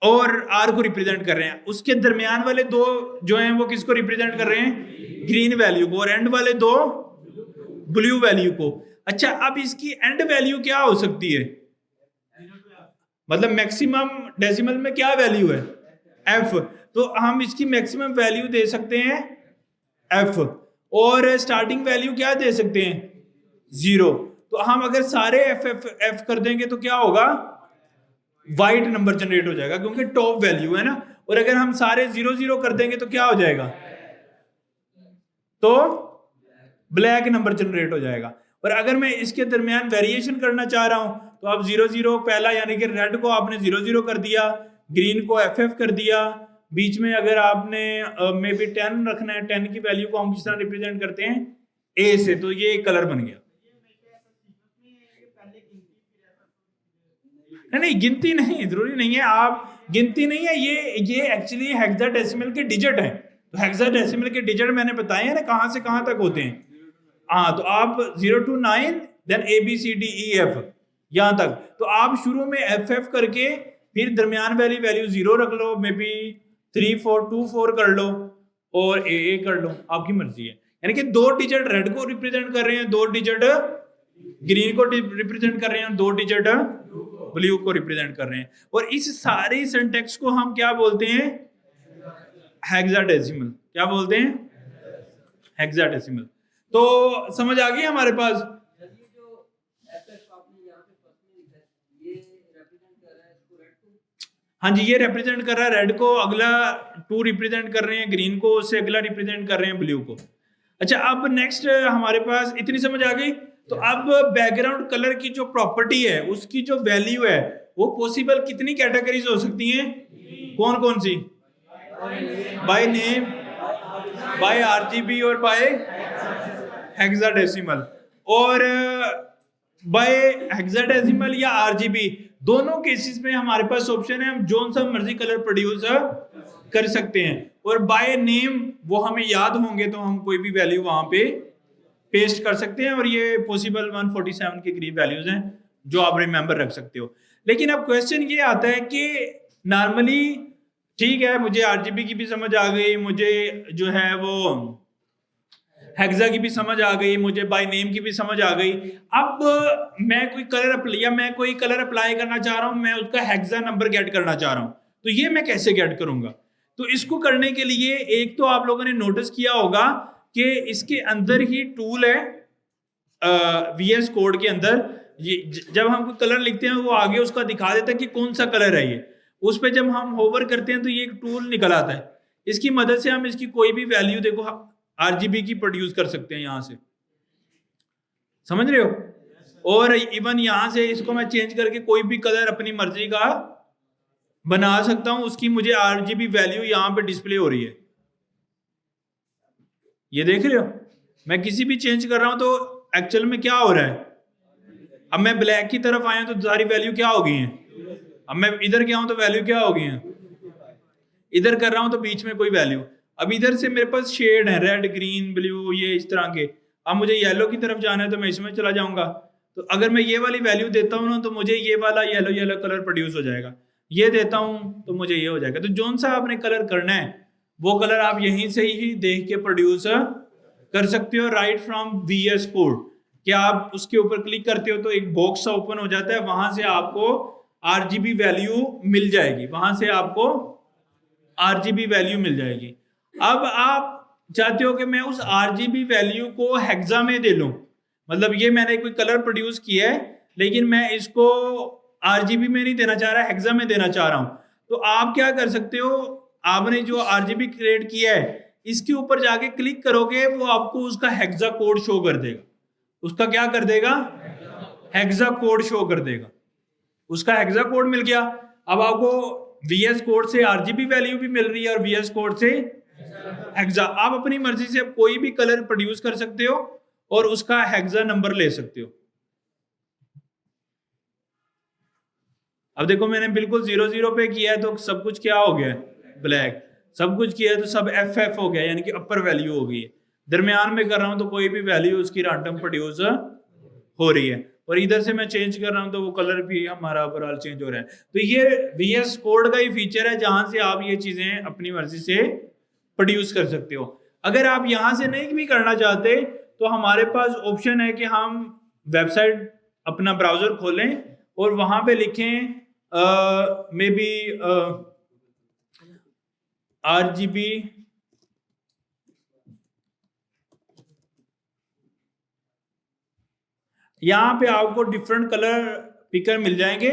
और आर को रिप्रेजेंट कर रहे हैं। उसके दरमियान वाले 2 जो हैं वो किसको रिप्रेजेंट कर रहे हैं, ग्रीन वैल्यू को, और एंड वाले 2 ब्लू वैल्यू को। अच्छा, अब इसकी एंड वैल्यू क्या हो सकती है, मतलब मैक्सिमम डेसिमल में क्या वैल्यू है, एफ, तो हम इसकी मैक्सिमम वैल्यू दे सकते हैं एफ, और स्टार्टिंग वैल्यू क्या दे सकते हैं, 0। तो हम अगर सारे एफ एफ एफ कर देंगे तो क्या होगा, वाइट नंबर जनरेट हो जाएगा क्योंकि टॉप वैल्यू है ना। और अगर हम सारे 0 0 कर देंगे तो क्या हो जाएगा, तो ब्लैक नंबर जनरेट हो जाएगा। और अगर मैं इसके दरमियान वेरिएशन करना चाह रहा हूं तो आप 0 0 पहला यानी कि रेड को आपने 0 0 कर दिया, ग्रीन को एफ एफ कर दिया, बीच में अगर आपने मे बी 10 रखना है, 10 की वैल्यू को हम किस तरह रिप्रेजेंट करते हैं, ए से, तो ये कलर बन गया। नहीं गिनती नहीं, जरूरी नहीं है, आप गिनती नहीं है, ये एक्चुअली हेक्साडेसिमल के डिजिट हैं। तो हेक्साडेसिमल के डिजिट मैंने बताए हैं ना कहां से कहां तक होते हैं। हाँ, तो आप 0 to 9 देन ABCDEF यहां तक, तो आप शुरू में FF करके फिर दरमियान वाली वैल्यू 0 रख लो, मे बी 3 4 2 4 कर लो और AA कर लो, आपकी मर्जी है। यानी कि 2 डिजिट रेड को रिप्रेजेंट कर रहे हैं, 2 डिजिट ग्रीन को रिप्रेजेंट कर रहे हैं, 2 डिजिट ब्लू को रिप्रेजेंट कर रहे हैं। और इस सारे सिंटेक्स को हम क्या बोलते हैं, हेक्साडेसिमल। क्या बोलते हैं, हेक्साडेसिमल। तो समझ आ गई हमारे पास। हाँ जी, ये रिप्रेजेंट कर रहा है रेड को, अगला 2 रिप्रेजेंट कर रहे हैं ग्रीन को, उससे अगला रिप्रेजेंट कर रहे हैं ब्लू को। अच्छा, अब नेक्स्ट हमारे पास इतनी समझ आ गई। तो अब बैकग्राउंड कलर की जो प्रॉपर्टी है उसकी जो वैल्यू है वो पॉसिबल कितनी कैटेगरीज हो सकती हैं, कौन कौन सी, बाय नेम, बाय आरजीबी और बाय हेक्साडेसिमल। और बाय हेक्साडेसिमल या आरजीबी दोनों केसेस में हमारे पास ऑप्शन है, हम जो सा मर्जी कलर प्रोड्यूस कर सकते हैं। और बाय नेम वो हमें याद होंगे तो हम कोई भी वैल्यू वहां पे पेस्ट कर सकते हैं, और ये पॉसिबल 147 के करीब वैल्यूज हैं जो आप रिमेंबर रख सकते हो। लेकिन अब क्वेश्चन ये आता है कि नॉर्मली ठीक है, मुझे आरजीबी की भी समझ आ गई, मुझे जो है वो हेक्सा की भी समझ आ गई, मुझे बाय नेम की भी समझ आ गई। अब मैं कोई कलर अप्लाई करना चाह रहा हूं, मैं उसका हेक्सा नंबर गेट करना चाह रहा हूं, तो ये मैं कैसे गेट करूंगा? तो इसको करने के लिए एक तो आप लोगों ने नोटिस किया होगा कि इसके अंदर ही टूल है VS कोड के अंदर। ये जब हम कोई कलर लिखते हैं वो आगे उसका दिखा देता है कि कौन सा कलर है ये। उस पर जब हम होवर करते हैं तो ये एक टूल निकल आता है। इसकी मदद से हम इसकी कोई भी वैल्यू देखो RGB की प्रोड्यूस कर सकते हैं यहां से, समझ रहे हो? और इवन यहां से इसको मैं चेंज करके कोई भी कलर अपनी मर्जी का बना सकता हूं, उसकी मुझे RGB वैल्यू यहां पे डिस्प्ले हो रही है। ये देख रहे हो? मैं किसी भी चेंज कर रहा हूं तो एक्चुअल में क्या हो रहा है? अब मैं ब्लैक की तरफ आया तो सारी वैल्यू क्या हो गई है? अब मैं इधर गया हूं तो वैल्यू क्या हो गई है? इधर कर रहा हूं तो बीच में कोई वैल्यू। अब इधर से मेरे पास शेड है रेड, ग्रीन, ब्लू, ये इस तरह के। अब मुझे येलो की तरफ जाना है तो मैं इसमें चला जाऊंगा। तो अगर मैं ये वाली वैल्यू देता हूं ना तो मुझे ये वाला येलो कलर प्रोड्यूस हो जाएगा। ये देता हूं तो मुझे ये हो जाएगा। तो जोन सा आपने कलर करना है वो कलर आप यहीं से ही देख के प्रोड्यूस कर सकते हो, राइट फ्रॉम VS कोड। क्या आप उसके ऊपर क्लिक करते हो तो एक बॉक्स सा ओपन हो जाता है, वहां से आपको RGB वैल्यू मिल जाएगी, वहां से आपको RGB वैल्यू मिल जाएगी। अब आप चाहते हो कि मैं उस RGB वैल्यू को हेक्सा में दे लूं, मतलब ये मैंने कोई कलर प्रोड्यूस किया है लेकिन मैं इसको RGB में नहीं देना चाह रहा, हेक्सा में देना चाह रहा हूं। तो आप क्या कर सकते हो, आपने जो RGB क्रिएट किया है इसके ऊपर जाके क्लिक करोगे, वो आपको उसका हेक्सा कोड शो कर देगा। उसका क्या कर देगा? हेक्सा कोड शो कर देगा। उसका हेक्सा कोड मिल गया। अब आपको VS कोड से RGB वैल्यू भी मिल रही है और VS कोड से हेक्सा। आप अपनी मर्जी से कोई भी कलर प्रोड्यूस कर सकते हो और उसका हेक्सा नंबर ले सकते हो। अब देखो मैंने बिल्कुल 0 पे किया है तो सब कुछ क्या हो गया है? ब्लैक। सब कुछ किया है तो सब FF हो गया, यानी कि अपर वैल्यू हो गई है। दरमियान में कर रहा हूं तो कोई भी वैल्यू उसकी रैंडम प्रोड्यूस हो रही है। और इधर से मैं चेंज कर रहा हूं तो वो कलर भी हमारा ओवरऑल चेंज हो रहा है। तो ये VS कोड का ही फीचर है जहां से आप ये चीजें अपनी मर्जी से प्रोड्यूस कर सकते हो। अगर आप यहां से नहीं भी करना चाहते तो हमारे पास ऑप्शन है कि हम वेबसाइट अपना ब्राउजर खोलें और वहां पे लिखें मे बी RGB यहां पे आपको डिफरेंट कलर पिकर मिल जाएंगे।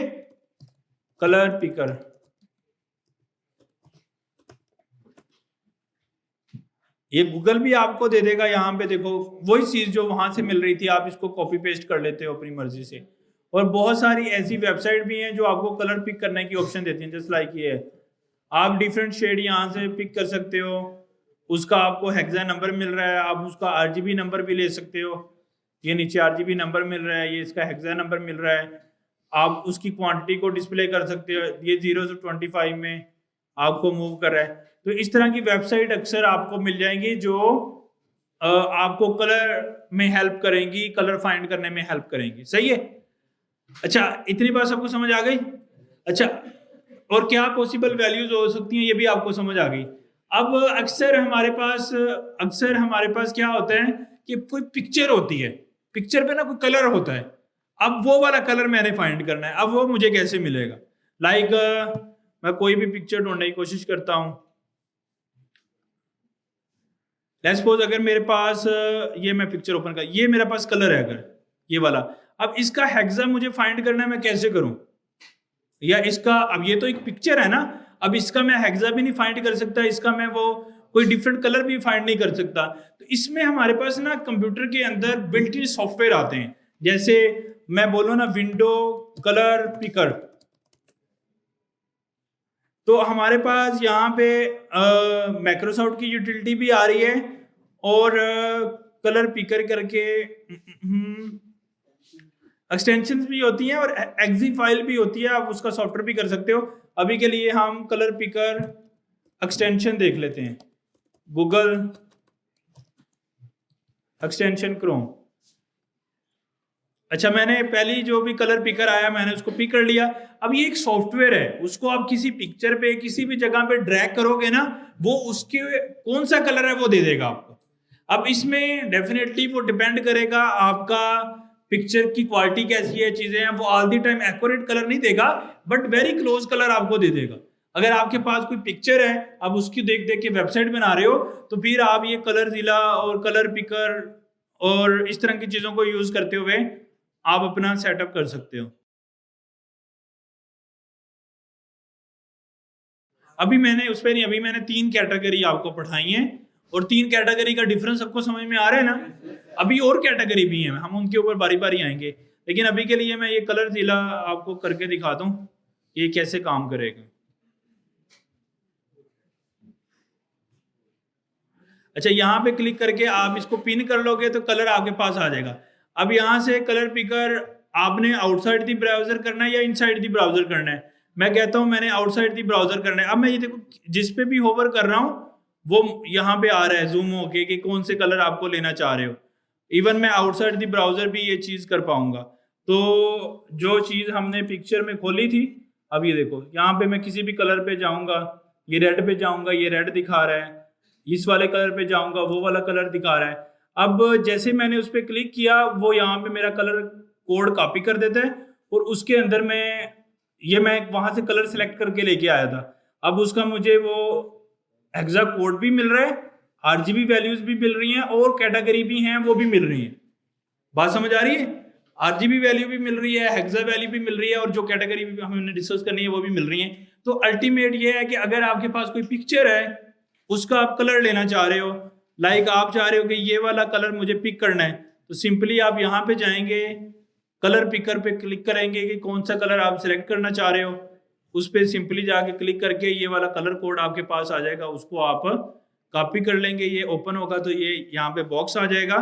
कलर पिकर, ये गूगल भी आपको दे देगा। यहाँ पे देखो वही चीज जो वहां से मिल रही थी, आप इसको कॉपी पेस्ट कर लेते हो अपनी मर्जी से। और बहुत सारी ऐसी वेबसाइट भी हैं जो आपको कलर पिक करने की ऑप्शन देती हैं, जस्ट लाइक ये है। आप डिफरेंट शेड यहाँ से पिक कर सकते हो, उसका आपको हेक्सा नंबर मिल रहा है, आप उसका RGB नंबर भी ले सकते हो। ये नीचे RGB नंबर मिल रहा है, ये इसका हेक्सा नंबर मिल रहा है। आप उसकी क्वांटिटी को डिस्प्ले कर सकते हो, ये 0 से 25 में आपको मूव कर रहा है। तो इस तरह की वेबसाइट अक्सर आपको मिल जाएंगी जो आपको कलर में हेल्प करेंगी, कलर फाइंड करने में हेल्प करेंगी। सही है? अच्छा, इतनी बात सबको समझ आ गई? अच्छा, और क्या पॉसिबल वैल्यूज हो सकती हैं ये भी आपको समझ आ गई। अब अक्सर हमारे पास क्या होता है कि कोई पिक्चर होती है, पिक्चर पे ना कोई कलर होता है। अब वो वाला कलर मैंने फाइंड करना है, अब वो मुझे कैसे मिलेगा? मैं कोई भी पिक्चर ढूंढने की कोशिश करता हूं। लेट्स सपोज अगर मेरे पास ये मैं पिक्चर ओपन कर, ये मेरे पास कलर है अगर ये वाला, अब इसका हेक्सा मुझे फाइंड करना है, मैं कैसे करूं? या इसका, अब ये तो एक पिक्चर है ना, अब इसका मैं हेक्सा भी नहीं फाइंड कर सकता, इसका मैं वो कोई डिफरेंट कलर भी फाइंड नहीं कर सकता। तो इसमें हमारे पास ना कंप्यूटर के अंदर बिल्ट इन सॉफ्टवेयर आते हैं। जैसे मैं बोलूं ना विंडो कलर पिकर, तो हमारे पास यहाँ पे माइक्रोसॉफ्ट की यूटिलिटी भी आ रही है और कलर पिकर करके एक्सटेंशंस भी होती हैं और एक्जी फाइल भी होती है, आप उसका सॉफ्टवेयर भी कर सकते हो। अभी के लिए हम कलर पिकर एक्सटेंशन देख लेते हैं, गूगल एक्सटेंशन क्रोम। अच्छा, मैंने पहली जो भी कलर पिकर आया मैंने उसको पिक कर लिया। अब ये एक सॉफ्टवेयर है, उसको आप किसी पिक्चर पे किसी भी जगह पे ड्रैग करोगे ना, वो उसके कौन सा कलर है वो दे देगा आपको। अब इसमें डेफिनेटली वो डिपेंड करेगा आपका पिक्चर की क्वालिटी कैसी है, चीजें हैं, वो all the time accurate colour नहीं देगा बट वेरी क्लोज कलर आपको दे देगा। अगर आपके पास कोई पिक्चर है, आप उसकी देख देख के वेबसाइट बना रहे हो, तो फिर आप ये कलर जिला और कलर पिकर और इस तरह की चीजों को यूज करते हुए आप अपना सेटअप कर सकते हो। अभी मैंने उस पर नहीं, अभी मैंने 3 कैटेगरी आपको पढ़ाई हैं और 3 कैटेगरी का डिफरेंस सबको समझ में आ रहा है ना। अभी और कैटेगरी भी हैं, हम उनके ऊपर बारी बारी आएंगे, लेकिन अभी के लिए मैं ये कलर जिला आपको करके दिखाता हूँ ये कैसे काम करेगा। अच्छा, यहाँ पे क्लिक करके आप इसको पिन कर लोगे तो कलर आपके पास आ जाएगा। अब यहाँ से कलर पिकर आपने आउटसाइड दी ब्राउजर करना है या इनसाइड दी ब्राउजर करना है। मैं कहता हूँ मैंने आउटसाइड दी ब्राउजर करना है। अब मैं ये देखो जिस पे भी होवर कर रहा हूँ वो यहाँ पे आ रहा है जूम होके कि कौन से कलर आपको लेना चाह रहे हो। इवन मैं आउटसाइड दी ब्राउजर भी ये चीज कर पाऊंगा। तो जो चीज हमने पिक्चर में खोली थी, अब ये देखो यहाँ पे मैं किसी भी कलर पे जाऊंगा, ये रेड पे जाऊंगा, ये रेड दिखा रहा है, इस वाले कलर पे जाऊंगा वो वाला कलर दिखा रहा है। अब जैसे मैंने उस पर क्लिक किया वो यहाँ पे मेरा कलर कोड कॉपी कर देता है और उसके अंदर में ये मैं वहां से कलर सिलेक्ट करके लेके आया था। अब उसका मुझे वो हेक्सा कोड भी मिल रहा है, आरजीबी वैल्यूज भी मिल रही हैं और कैटेगरी भी हैं वो भी मिल रही हैं। बात समझ आ रही है? आरजीबी वैल्यू भी मिल रही है, हेक्सा वैल्यू भी मिल रही है और जो कैटेगरी भी हमने डिस्कस करनी है वो भी मिल रही है। तो अल्टीमेट ये है कि अगर आपके पास कोई पिक्चर है उसका आप कलर लेना चाह रहे हो, लाइक आप चाह रहे हो कि ये वाला कलर मुझे पिक करना है, तो सिंपली आप यहाँ पे जाएंगे, कलर पिकर पे क्लिक करेंगे कि कौन सा कलर आप सिलेक्ट करना चाह रहे हो, उस पर सिंपली जाके क्लिक करके ये वाला कलर कोड आपके पास आ जाएगा, उसको आप कॉपी कर लेंगे, ये ओपन होगा तो ये यहाँ पे बॉक्स आ जाएगा।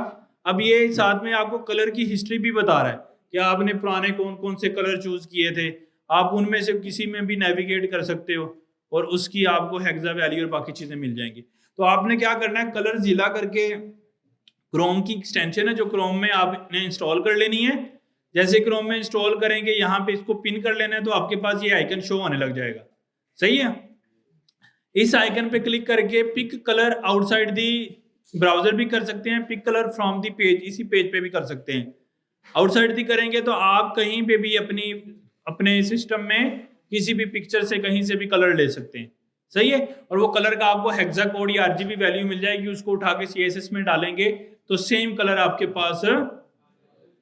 अब ये साथ में आपको कलर की हिस्ट्री भी बता रहा है कि आपने पुराने कौन कौन से कलर चूज किए थे, आप उनमें से किसी में भी नेविगेट कर सकते हो और उसकी आपको हेक्सा वैल्यू और बाकी चीजें मिल जाएंगी। तो आपने क्या करना है, कलर जिला करके क्रोम की एक्सटेंशन है जो क्रोम में आपने इंस्टॉल कर लेनी है। जैसे क्रोम में इंस्टॉल करेंगे यहाँ पे इसको पिन कर लेना है तो आपके पास ये आइकन शो होने लग जाएगा। सही है? इस आइकन पे क्लिक करके pick colour outside the browser भी कर सकते हैं, pick colour from the page इसी पेज पे भी कर सकते हैं। आउटसाइड दी करेंगे तो आप कहीं पे भी अपने सिस्टम में किसी भी पिक्चर से कहीं से भी कलर ले सकते हैं। सही है? और वो कलर का आपको हेक्सा कोड या आरजीबी वैल्यू मिल जाएगी, उसको उठा के सीएसएस में डालेंगे तो सेम कलर आपके पास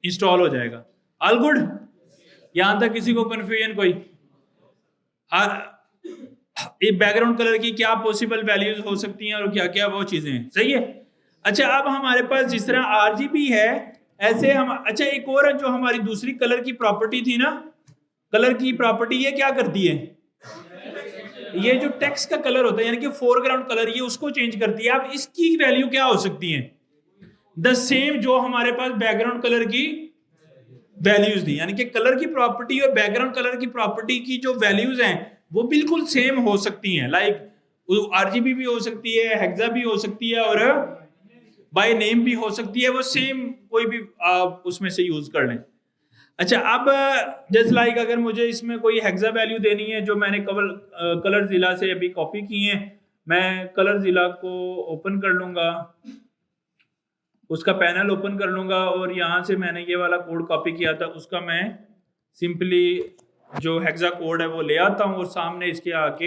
इंस्टॉल हो जाएगा। All good? यहां तक किसी को कंफ्यूजन कोई? बैकग्राउंड कलर की क्या पॉसिबल वैल्यूज हो सकती हैं और क्या क्या वो चीजें हैं। सही है? अच्छा, अब हमारे पास जिस तरह आरजीबी है ऐसे हम, अच्छा एक और है जो हमारी दूसरी कलर की प्रॉपर्टी थी ना, कलर की प्रॉपर्टी ये क्या करती है, ये जो टेक्स्ट का कलर होता है यानी कि फोरग्राउंड कलर, ये उसको चेंज करती है। अब इसकी वैल्यू क्या हो सकती है? द सेम जो हमारे पास बैकग्राउंड कलर की वैल्यूज थी, यानी कि कलर की प्रॉपर्टी और बैकग्राउंड कलर की प्रॉपर्टी की जो वैल्यूज हैं वो बिल्कुल सेम हो सकती हैं। लाइक आरजीबी भी हो सकती है, हेक्सा भी हो सकती है और बाय नेम भी हो सकती है, वो सेम कोई भी आप उसमें से यूज कर लें। अच्छा, अब जस्ट लाइक अगर मुझे इसमें कोई हेक्सा वैल्यू देनी है जो मैंने कलर जिला से अभी कॉपी की है, मैं कलर जिला को ओपन कर लूंगा, उसका पैनल ओपन कर लूंगा और यहाँ से मैंने ये वाला कोड कॉपी किया था उसका मैं सिंपली जो हेक्सा कोड है वो ले आता हूँ और सामने इसके आके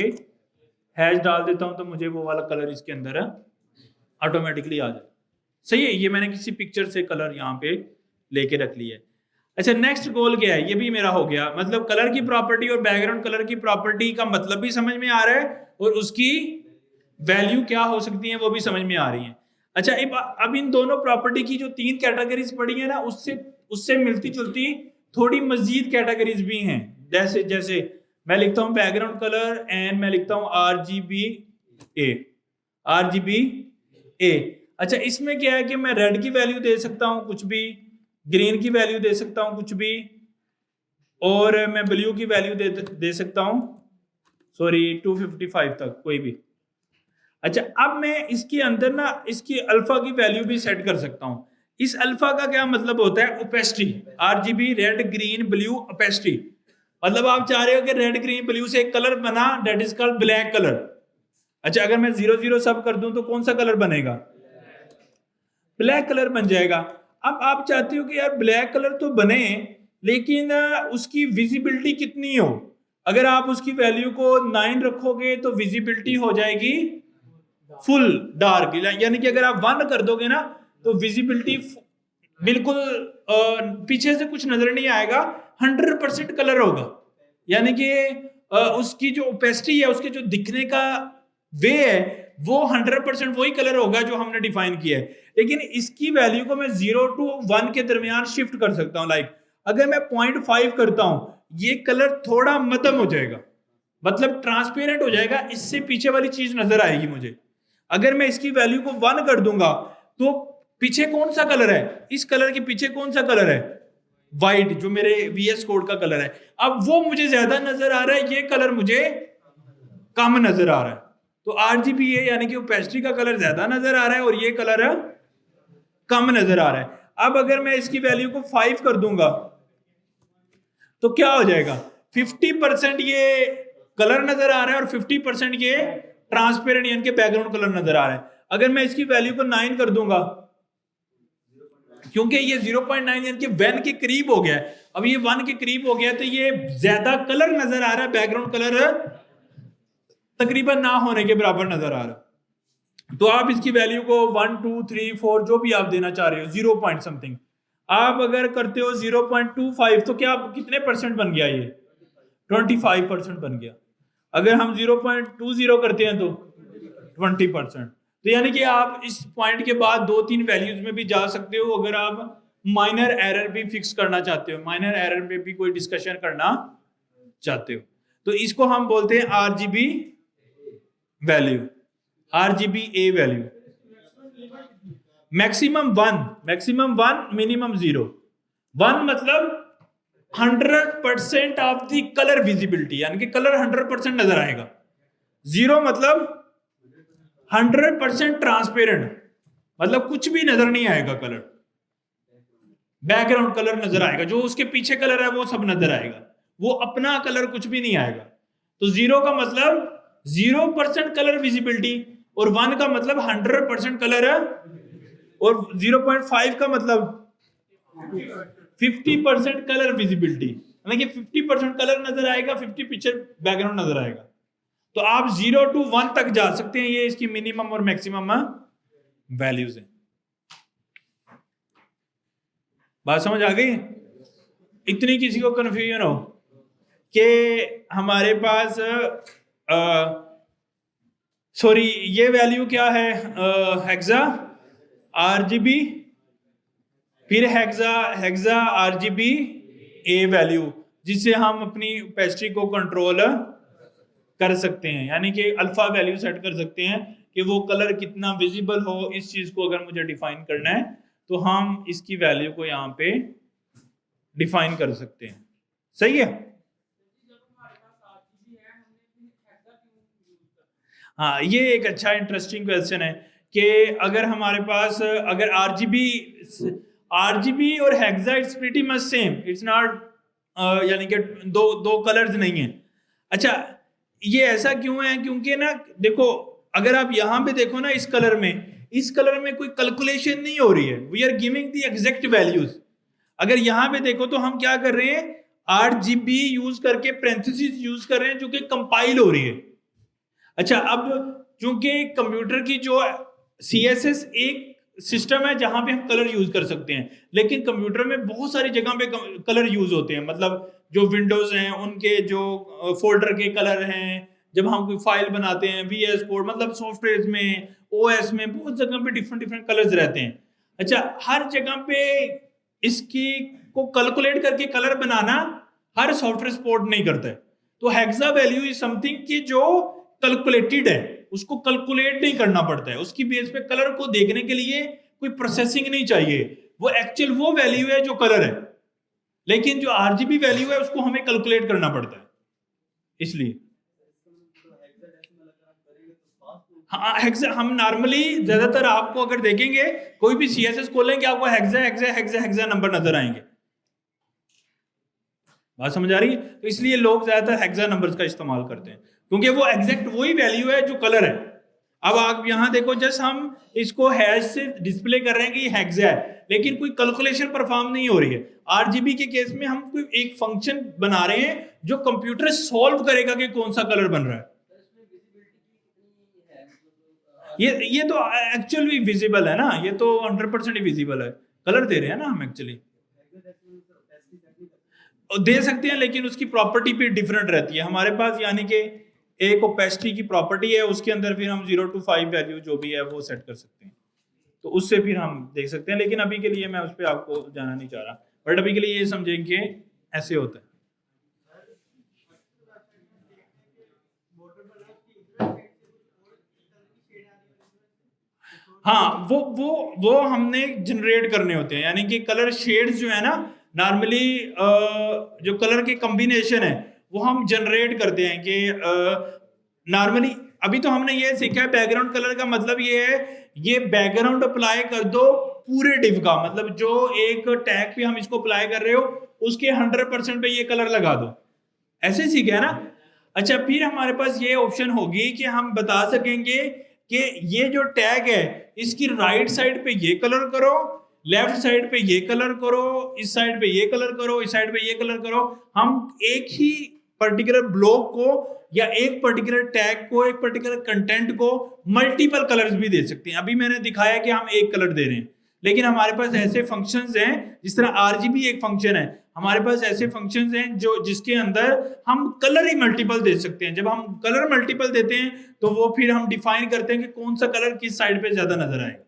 हैश डाल देता हूँ तो मुझे वो वाला कलर इसके अंदर ऑटोमेटिकली आ जाए। सही है? ये मैंने किसी पिक्चर से कलर यहाँ पे लेके रख लिया है। अच्छा, नेक्स्ट गोल क्या है? ये भी मेरा हो गया, मतलब कलर की प्रॉपर्टी और बैकग्राउंड कलर की प्रॉपर्टी का मतलब भी समझ में आ रहा है और उसकी वैल्यू क्या हो सकती है वो भी समझ में आ रही है। अच्छा, अब इन दोनों प्रॉपर्टी की जो 3 कैटेगरीज पड़ी है ना, उससे मिलती जुलती थोड़ी मजीद कैटेगरीज भी हैं। जैसे मैं लिखता हूं बैकग्राउंड कलर एंड मैं लिखता हूं आरजीबी ए। अच्छा, इसमें क्या है कि मैं रेड की वैल्यू दे सकता हूं कुछ भी, ग्रीन की वैल्यू दे सकता हूं कुछ भी, और मैं ब्लू की वैल्यू दे सकता हूं 255 तक कोई भी। अच्छा, अब मैं इसके अंदर ना इसकी अल्फा की वैल्यू भी सेट कर सकता हूं। इस अल्फा का क्या मतलब होता है? Opacity. RGB red green blue opacity, मतलब आप चाह रहे हो कि रेड ग्रीन ब्लू से एक कलर बना, that is called black colour. अच्छा, अगर मैं 0 0 सब कर दूं तो कौन सा कलर बनेगा? ब्लैक कलर बन जाएगा। अब आप चाहते हो कि यार ब्लैक कलर तो बने, लेकिन उसकी विजिबिलिटी कितनी हो। अगर आप उसकी वैल्यू को 9 रखोगे तो विजिबिलिटी हो जाएगी फुल डार्क, यानी कि अगर आप 1 कर दोगे ना तो विजिबिलिटी बिल्कुल पीछे से कुछ नजर नहीं आएगा, 100% कलर होगा। यानी कि उसकी जो ओपेसिटी है, उसके जो दिखने का वे है, वो 100% वही कलर होगा जो हमने डिफाइन किया है। लेकिन इसकी वैल्यू को मैं 0 to 1 के दरमियान शिफ्ट कर सकता हूं। लाइक अगर मैं 0.5 करता हूं, ये कलर थोड़ा मध्यम हो जाएगा, मतलब ट्रांसपेरेंट हो जाएगा, इससे पीछे वाली चीज नजर आएगी मुझे। अगर मैं इसकी वैल्यू को 1 कर दूंगा तो पीछे कौन सा कलर है, इस कलर के पीछे कौन सा कलर है, व्हाइट, जो मेरे VS कोड का कलर है। अब वो मुझे ज्यादा नजर आ रहा है, ये कलर मुझे कम नजर आ रहा है। तो RGBA यानी कि ओपेसिटी का कलर ज्यादा नजर आ रहा है और ये कलर कम नजर आ रहा है। अब अगर मैं इसकी वैल्यू को 5 कर दूंगा तो क्या हो जाएगा, 50% ये कलर नजर आ रहा है और 50% ये ट्रांसपेरेंट यानी कि बैकग्राउंड कलर नजर आ रहा है। अगर मैं इसकी वैल्यू को 9 कर दूंगा, क्योंकि ये 0.9 यानी कि 1 के करीब हो गया है, अब ये 1 के करीब हो गया तो ये ज्यादा कलर नजर आ रहा है, बैकग्राउंड कलर तकरीबन ना होने के बराबर नजर आ रहा है। तो आप इसकी वैल्यू को 1 2 3 4 जो भी आप देना चाह रहे हो, 0 पॉइंट समथिंग आप अगर करते हो 0.25 तो क्या कितने परसेंट बन गया, ये 25% बन गया। अगर हम 0.20 करते हैं तो 20%। तो यानी कि आप इस पॉइंट के बाद 2-3 वैल्यूज में भी जा सकते हो अगर आप माइनर एरर भी फिक्स करना चाहते हो, माइनर एरर में भी कोई डिस्कशन करना चाहते हो। तो इसको हम बोलते हैं RGB value, RGBA value. Maximum 1, minimum 0। 1 मतलब 100% ऑफ द कलर विजिबिलिटी, यानी कि कलर 100% नजर आएगा। 0 मतलब 100% ट्रांसपेरेंट, मतलब कुछ भी नजर नहीं आएगा कलर, बैकग्राउंड कलर नजर आएगा, जो उसके पीछे कलर है वो सब नजर आएगा, वो अपना कलर कुछ भी नहीं आएगा। तो 0 का मतलब 0% कलर विजिबिलिटी और 1 का मतलब 100% कलर है, और 0.5 का मतलब 50% कलर विजिबिलिटी, यानी कि 50% कलर नजर आएगा, 50 पिक्चर बैकग्राउंड नजर आएगा। तो आप 0 to 1 तक जा सकते हैं, ये इसकी मिनिमम और मैक्सिमम वैल्यूज हैं। बात समझ आ गई? इतनी किसी को कंफ्यूजन हो कि हमारे पास सॉरी ये वैल्यू क्या है, हेक्सा RGB, फिर हेक्सा RGBA वैल्यू, जिससे हम अपनी ओपेसिटी को कंट्रोल कर सकते हैं, यानी कि अल्फा वैल्यू सेट कर सकते हैं कि वो कलर कितना विजिबल हो। इस चीज को अगर मुझे डिफाइन करना है तो हम इसकी वैल्यू को यहाँ पे डिफाइन कर सकते हैं। सही है? हाँ, ये एक अच्छा इंटरेस्टिंग क्वेश्चन है कि अगर हमारे पास अगर RGB और hexa it's pretty much same, it's not, यानी कि दो कलर्स नहीं है। अच्छा, ये ऐसा क्यों है? क्योंकि ना देखो, अगर आप यहां पे देखो ना, इस कलर में कोई कैलकुलेशन नहीं हो रही है, we are giving the exact values. अगर यहां पे देखो तो हम क्या कर रहे हैं, RGB यूज करके पैरेंथेसिस यूज कर रहे हैं जो कि कंपाइल हो रही है। अच्छा, अब चूंकि कंप्यूटर की जो CSS एक सिस्टम है जहां पे हम कलर यूज कर सकते हैं, लेकिन कंप्यूटर में बहुत सारी जगह पे कलर यूज होते हैं। मतलब जो विंडोज हैं उनके जो फोल्डर के कलर हैं, जब हम कोई फाइल बनाते हैं, VS कोड, मतलब सॉफ्टवेयर में, OS में, बहुत जगह पे डिफरेंट कलर्स रहते हैं। अच्छा, हर जगह पे इसकी को कैलकुलेट करके कलर बनाना हर सॉफ्टवेयर सपोर्ट नहीं करता है। तो हेक्सा वैल्यू इज समथिंग की जो कैलकुलेटेड है, उसको कैलकुलेट नहीं करना पड़ता है, उसकी बेस पे कलर को देखने के लिए कोई प्रोसेसिंग नहीं चाहिए, वो एक्चुअल वो वैल्यू है जो कलर है। लेकिन जो RGB वैल्यू है उसको हमें कैलकुलेट करना पड़ता है, इसलिए हाँ हेक्सा। हम नॉर्मली ज्यादातर आपको अगर देखेंगे, कोई भी CSS खोलेंगे आपको हेक्सा नंबर नजर आएंगे। बात समझ आ रही है? तो इसलिए लोग ज्यादातर हेक्सा नंबर्स का इस्तेमाल करते हैं, क्योंकि वो एग्जैक्ट वही वैल्यू है जो कलर है। अब आप यहाँ देखो, जस्ट हम इसको हैश से डिस्प्ले कर रहे हैं कि ये हेक्सा है, लेकिन कोई कैलकुलेशन परफॉर्म नहीं हो रही है। आरजीबी के केस में हम कोई एक फंक्शन बना रहे हैं जो कंप्यूटर सॉल्व करेगा कि कौन सा कलर बन रहा है। ये तो एक्चुअली विजिबल है ना, ये तो 100% ही विजिबल है, कलर दे रहे हैं ना हम एक्चुअली। दे सकते हैं, लेकिन उसकी प्रॉपर्टी भी डिफरेंट रहती है हमारे पास, यानी कि एक ओपेसिटी की प्रॉपर्टी है, उसके अंदर फिर हम 0 to 5 वैल्यू जो भी है वो सेट कर सकते हैं, तो उससे फिर हम देख सकते हैं। लेकिन अभी के लिए मैं उस पर आपको जाना नहीं चाह रहा, बट अभी के लिए ये समझेंगे ऐसे होता है। हाँ, वो हमने जनरेट करने होते हैं, यानी कि कलर शेड्स जो है ना, नॉर्मली जो कलर के कॉम्बिनेशन है वो हम जनरेट करते हैं कि नॉर्मली अभी तो हमने ये सीखा है बैकग्राउंड कलर का मतलब ये है, ये बैकग्राउंड अप्लाई कर दो पूरे डिव का, मतलब जो एक टैग पे हम इसको अप्लाई कर रहे हो उसके 100% पे ये कलर लगा दो, ऐसे सीखा है ना। अच्छा, फिर हमारे पास ये ऑप्शन होगी कि हम बता सकेंगे कि ये जो टैग है इसकी राइट साइड पे ये कलर करो, लेफ्ट साइड पे ये कलर करो, इस साइड पे ये कलर करो, इस साइड पे ये कलर करो। हम एक ही पर्टिकुलर ब्लॉक को या एक पर्टिकुलर टैग को, एक पर्टिकुलर कंटेंट को मल्टीपल कलर्स भी दे सकते हैं। अभी मैंने दिखाया कि हम एक कलर दे रहे हैं, लेकिन हमारे पास ऐसे फंक्शंस हैं, जिस तरह आरजीबी एक फंक्शन है, हमारे पास ऐसे फंक्शंस हैं जो जिसके अंदर हम कलर ही मल्टीपल दे सकते हैं। जब हम कलर मल्टीपल देते हैं तो वो फिर हम डिफाइन करते हैं कि कौन सा कलर किस साइड पे ज्यादा नजर आएगा,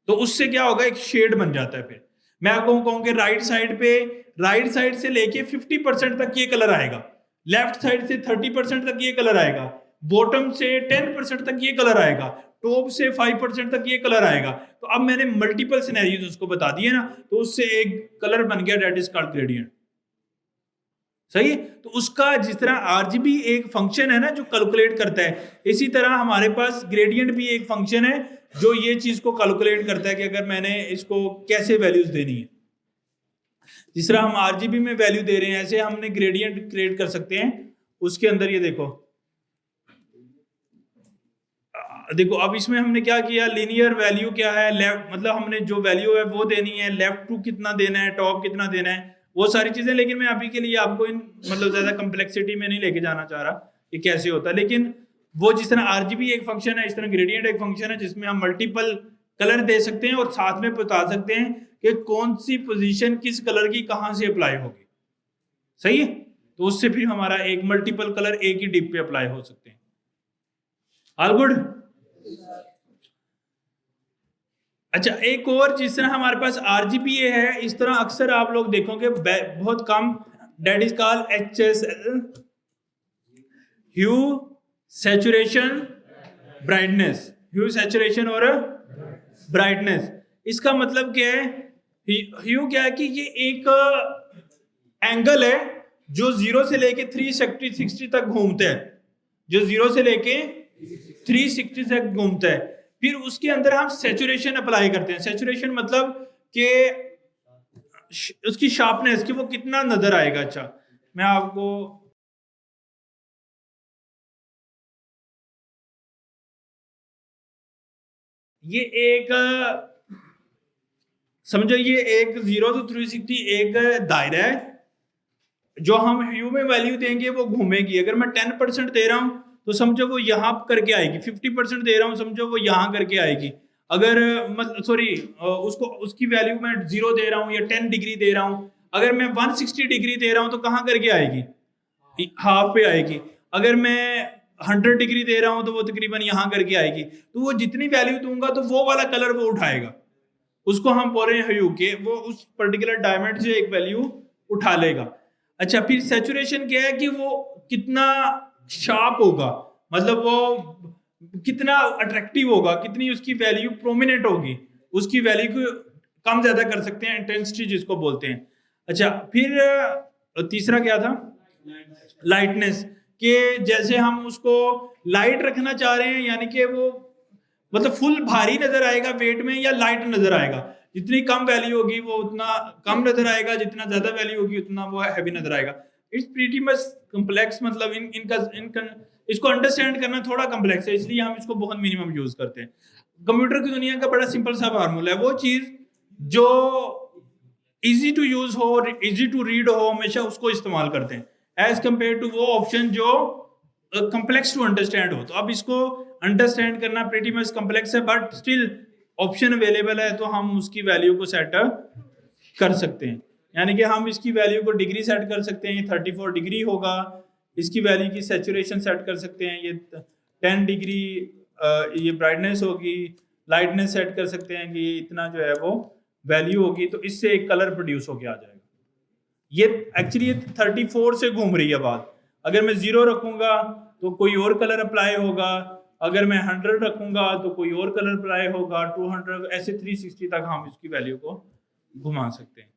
तो उससे क्या होगा, एक शेड बन जाता है। फिर मैं आपको कहूँ कि राइट साइड से लेके 50% तक ये कलर आएगा, लेफ्ट साइड से 30% तक ये कलर आएगा, बॉटम से 10% तक ये कलर आएगा, टॉप से 5% तक ये कलर आएगा। तो अब मैंने मल्टीपल सिनेरियोज उसको बता दिए ना, तो उससे एक कलर बन गया, दैट इज कॉल्ड ग्रेडियंट। सही है। तो उसका जिस तरह आरजीबी एक फंक्शन है ना जो कैलकुलेट करता है, इसी तरह हमारे पास ग्रेडियंट भी एक फंक्शन है जो ये चीज को कैलकुलेट करता है कि अगर मैंने इसको कैसे वैल्यूज देनी है। जिस तरह हम आरजीबी में वैल्यू दे रहे हैं, ऐसे हमने ग्रेडियंट क्रिएट कर सकते हैं। उसके अंदर ये देखो अब इसमें हमने क्या किया, लीनियर वैल्यू क्या है, लेफ्ट मतलब हमने जो वैल्यू है वो देनी है, लेफ्ट टू कितना देना है, टॉप कितना देना है, वो सारी चीजें। लेकिन मैं अभी के लिए आपको इन मतलब ज्यादा कम्प्लेक्सिटी में नहीं लेके जाना चाह रहा कि कैसे होता है। लेकिन वो जिस तरह आरजीबी एक फंक्शन है, इस तरह ग्रेडियंट एक फंक्शन है जिसमें हम मल्टीपल कलर दे सकते हैं और साथ में बता सकते हैं कि कौन सी पोजीशन किस कलर की कहां से अप्लाई होगी। सही है। तो उससे फिर हमारा एक मल्टीपल कलर एक ही डिप पे अप्लाई हो सकते हैं। All good. अच्छा, एक और जिस तरह हमारे पास आरजीबीए है, इस तरह अक्सर आप लोग देखोगे बहुत कम, that is called HSL, hue saturation brightness. Hue saturation और ब्राइटनेस, इसका मतलब क्या है, ह्यू क्या है कि ये एक एंगल है जो 0 से लेके 360 तक घूमता है, जो 0 से लेके 360 तक घूमता है। फिर उसके अंदर हम सैचुरेशन अप्लाई करते हैं। सैचुरेशन मतलब कि उसकी शार्पनेस, कि वो कितना नजर आएगा। अच्छा, मैं आपको ये एक समझो, ये एक 0 to 360 एक दायरा है, जो हम ह्यू में वैल्यू देंगे वो घूमेगी। अगर मैं 10% दे रहा हूं तो समझो वो यहां करके आएगी, 50% दे रहा हूं समझो वो यहां करके आएगी। अगर सॉरी उसको उसकी वैल्यू मैं 0 दे रहा हूं या 10 डिग्री दे रहा हूं, अगर मैं 160 डिग्री दे रहा हूं तो कहां करके आएगी, हाफ पे आएगी। अगर मैं 100 डिग्री दे रहा हूं तो वो तकरीबन यहां करके आएगी। तो वो जितनी वैल्यू दूंगा तो वो वाला कलर वो उठाएगा, उसको हम बोल रहे हैं ह्यू के, वो उस पर्टिकुलर डायमंड से एक वैल्यू उठा लेगा। अच्छा, फिर सैचुरेशन क्या है कि वो कितना शार्प होगा, मतलब वो कितना अट्रैक्टिव होगा, कितनी उसकी वैल्यू प्रोमिनेंट होगी, उसकी वैल्यू को कम ज्यादा कर सकते हैं, इंटेंसिटी जिसको बोलते हैं। अच्छा, फिर तीसरा क्या था, लाइटनेस, कि जैसे हम उसको लाइट रखना चाह रहे हैं, यानी कि वो मतलब फुल भारी नजर आएगा वेट में या लाइट नजर आएगा। जितनी कम वैल्यू होगी वो उतना कम नजर आएगा, जितना ज्यादा वैल्यू होगी उतना वो हैवी नजर आएगा। इट्स प्रीटी मच कॉम्प्लेक्स, मतलब इसको अंडरस्टैंड करना थोड़ा कम्प्लेक्स है, इसलिए हम इसको बहुत मिनिमम यूज करते हैं। कंप्यूटर की दुनिया का बड़ा सिंपल सा फार्मूला है, वो चीज जो इजी टू यूज हो और इजी टू रीड हो, हमेशा उसको इस्तेमाल करते हैं एज कंपेयर टू वो ऑप्शन जो कम्प्लेक्स टू अंडरस्टैंड हो। तो अब इसको अंडरस्टैंड करना प्रीटी मच कम्प्लेक्स है, बट स्टिल ऑप्शन अवेलेबल है तो हम उसकी वैल्यू को सेट कर सकते हैं। यानी कि हम इसकी वैल्यू को डिग्री सेट कर सकते हैं, ये 34 डिग्री होगा। इसकी वैल्यू की सैचुरेशन सेट कर सकते हैं, ये 10 डिग्री ये ब्राइटनेस होगी। लाइटनेस सेट कर सकते हैं कि इतना जो है वो वैल्यू होगी, तो इससे एक कलर प्रोड्यूस होके आ जाएगा। ये एक्चुअली 34 से घूम रही है बात। अगर मैं 0 रखूंगा तो कोई और कलर अप्लाई होगा, अगर मैं 100 रखूंगा तो कोई और कलर अप्लाई होगा, 200 ऐसे 360 तक हम इसकी वैल्यू को घुमा सकते हैं।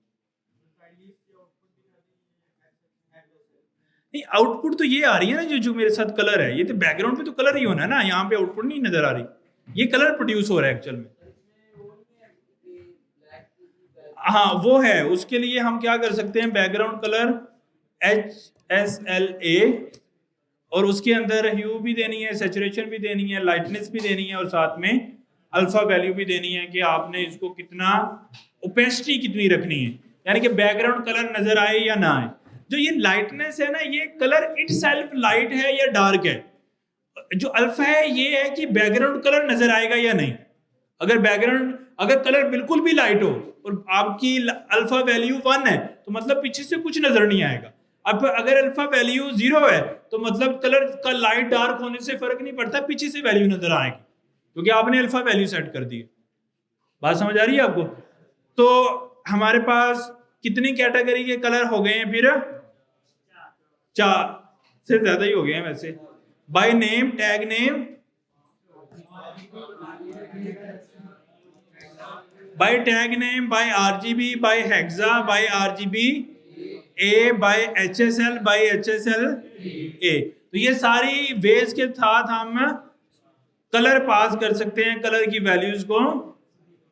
नहीं, आउटपुट तो ये आ रही है ना, जो मेरे साथ कलर है, ये तो बैकग्राउंड पे तो कलर ही होना है ना, यहाँ पे आउटपुट नहीं नजर आ रही, ये कलर प्रोड्यूस हो रहा है एक्चुअल में। हाँ वो है, उसके लिए हम क्या कर सकते हैं, बैकग्राउंड कलर HSLA, और उसके अंदर ह्यू भी देनी है, सैचुरेशन भी देनी है, लाइटनेस भी देनी है, और साथ में अल्फा वैल्यू भी देनी है कि आपने इसको कितना ओपेसिटी कितनी रखनी है, यानी कि बैकग्राउंड कलर नजर आए या ना आए। जो ये लाइटनेस है ना, ये कलर इटसेल्फ लाइट है या डार्क है। जो अल्फा है ये है कि बैकग्राउंड कलर नजर आएगा या नहीं। अगर कलर बिल्कुल भी लाइट हो और आपकी अल्फा वैल्यू 1 है तो मतलब पीछे से कुछ नजर नहीं आएगा। अब अगर अल्फा वैल्यू 0 है तो मतलब कलर का लाइट डार्क होने से फर्क नहीं पड़ता, पीछे से वैल्यू नजर आएगी क्योंकि आपने अल्फा वैल्यू सेट कर दी है। बात समझ आ रही है आपको? तो हमारे पास कितनी कैटेगरी के कलर हो गए हैं? फिर 4 से ज्यादा ही हो गए हैं वैसे। By name, tag name, by tag name, by RGB, by hexa, by RGB A, by HSL, by HSL A। तो ये सारी वेज के साथ हम कलर पास कर सकते हैं, कलर की वैल्यूज को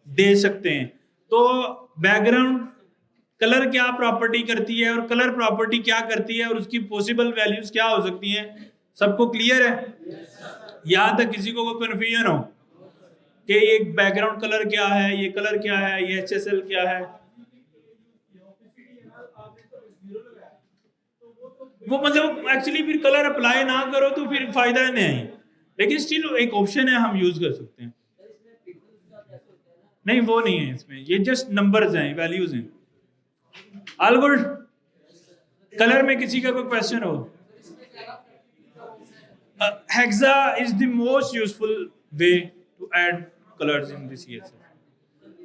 दे सकते हैं। तो बैकग्राउंड कलर क्या प्रॉपर्टी करती है और कलर प्रॉपर्टी क्या करती है और उसकी पॉसिबल वैल्यूज क्या हो सकती हैं, सबको क्लियर है? यहां तक किसी को कोई कंफ्यूजन हो कि ये बैकग्राउंड कलर क्या है, ये कलर क्या है, ये HSL क्या है? वो मतलब एक्चुअली फिर कलर अप्लाई ना करो तो फिर फायदा नहीं, लेकिन स्टिल एक ऑप्शन है, हम यूज कर सकते हैं। नहीं वो नहीं है इसमें, ये जस्ट नंबर्स हैं, वैल्यूज हैं। All good? कलर में किसी का कोई क्वेश्चन हो? Hexa is the most useful way to add colours in this CSS।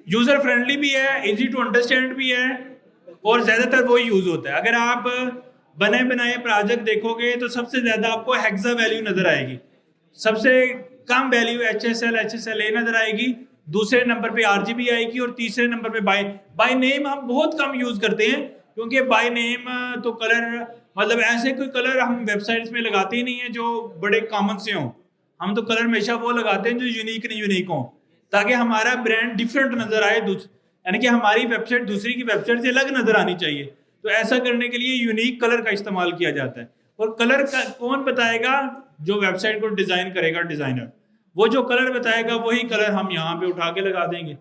User friendly भी है, इजी टू अंडरस्टैंड भी है, और ज्यादातर वो यूज होता है। अगर आप बने बनाए प्रोजेक्ट देखोगे तो सबसे ज्यादा आपको हेक्सा वैल्यू नजर आएगी, सबसे कम वैल्यू HSLA नजर आएगी, दूसरे नंबर पे RGB आएगी, और तीसरे नंबर पे बाय नेम हम बहुत कम यूज करते हैं क्योंकि बाय नेम तो कलर मतलब ऐसे कोई कलर हम वेबसाइट्स में लगाते ही नहीं है जो बड़े कॉमन से हों। हम तो कलर हमेशा वो लगाते हैं जो यूनिक हो, ताकि हमारा ब्रांड डिफरेंट नजर आए, यानी कि हमारी वेबसाइट दूसरी की वेबसाइट से अलग नजर आनी चाहिए। तो ऐसा करने के लिए यूनिक कलर का इस्तेमाल किया जाता है। और कलर का कौन बताएगा? जो वेबसाइट को डिजाइन करेगा, डिजाइनर, वो जो कलर बताएगा वही कलर हम यहाँ पे उठा के लगा देंगे।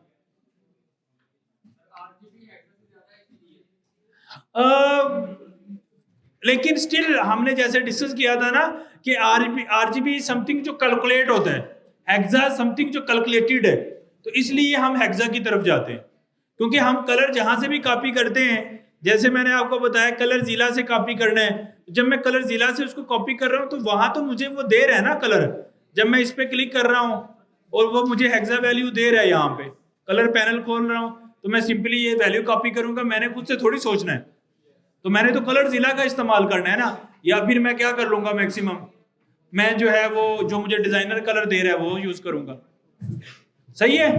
लेकिन स्टिल हमने जैसे डिस्कस किया था ना कि RGB समथिंग जो कैलकुलेट होता है, हेक्सा समथिंग जो कैलकुलेटेड है, तो इसलिए हम हेक्सा की तरफ जाते हैं। क्योंकि हम कलर जहां से भी कॉपी करते हैं, जैसे मैंने आपको बताया कलर जिला से कॉपी करना है, जब मैं कलर जिला से उसको कॉपी कर रहा हूं तो वहां तो मुझे वो दे रहा है ना कलर। जब मैं इस पे क्लिक कर रहा हूं और वो मुझे हेक्सा वैल्यू दे रहा है, यहाँ पे कलर पैनल खोल रहा हूं तो मैं सिंपली ये वैल्यू कॉपी करूंगा, मैंने खुद से थोड़ी सोचना है। तो मैंने तो कलर जिला का इस्तेमाल करना है ना, या फिर मैं क्या कर लूंगा, मैक्सिमम मैं जो है वो जो मुझे डिजाइनर कलर दे रहा है वो यूज करूंगा। सही है?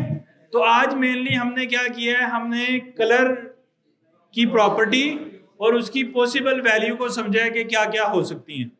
तो आज मेनली हमने क्या किया है, हमने कलर की प्रॉपर्टी और उसकी पॉसिबल वैल्यू को समझा है कि क्या क्या हो सकती हैं।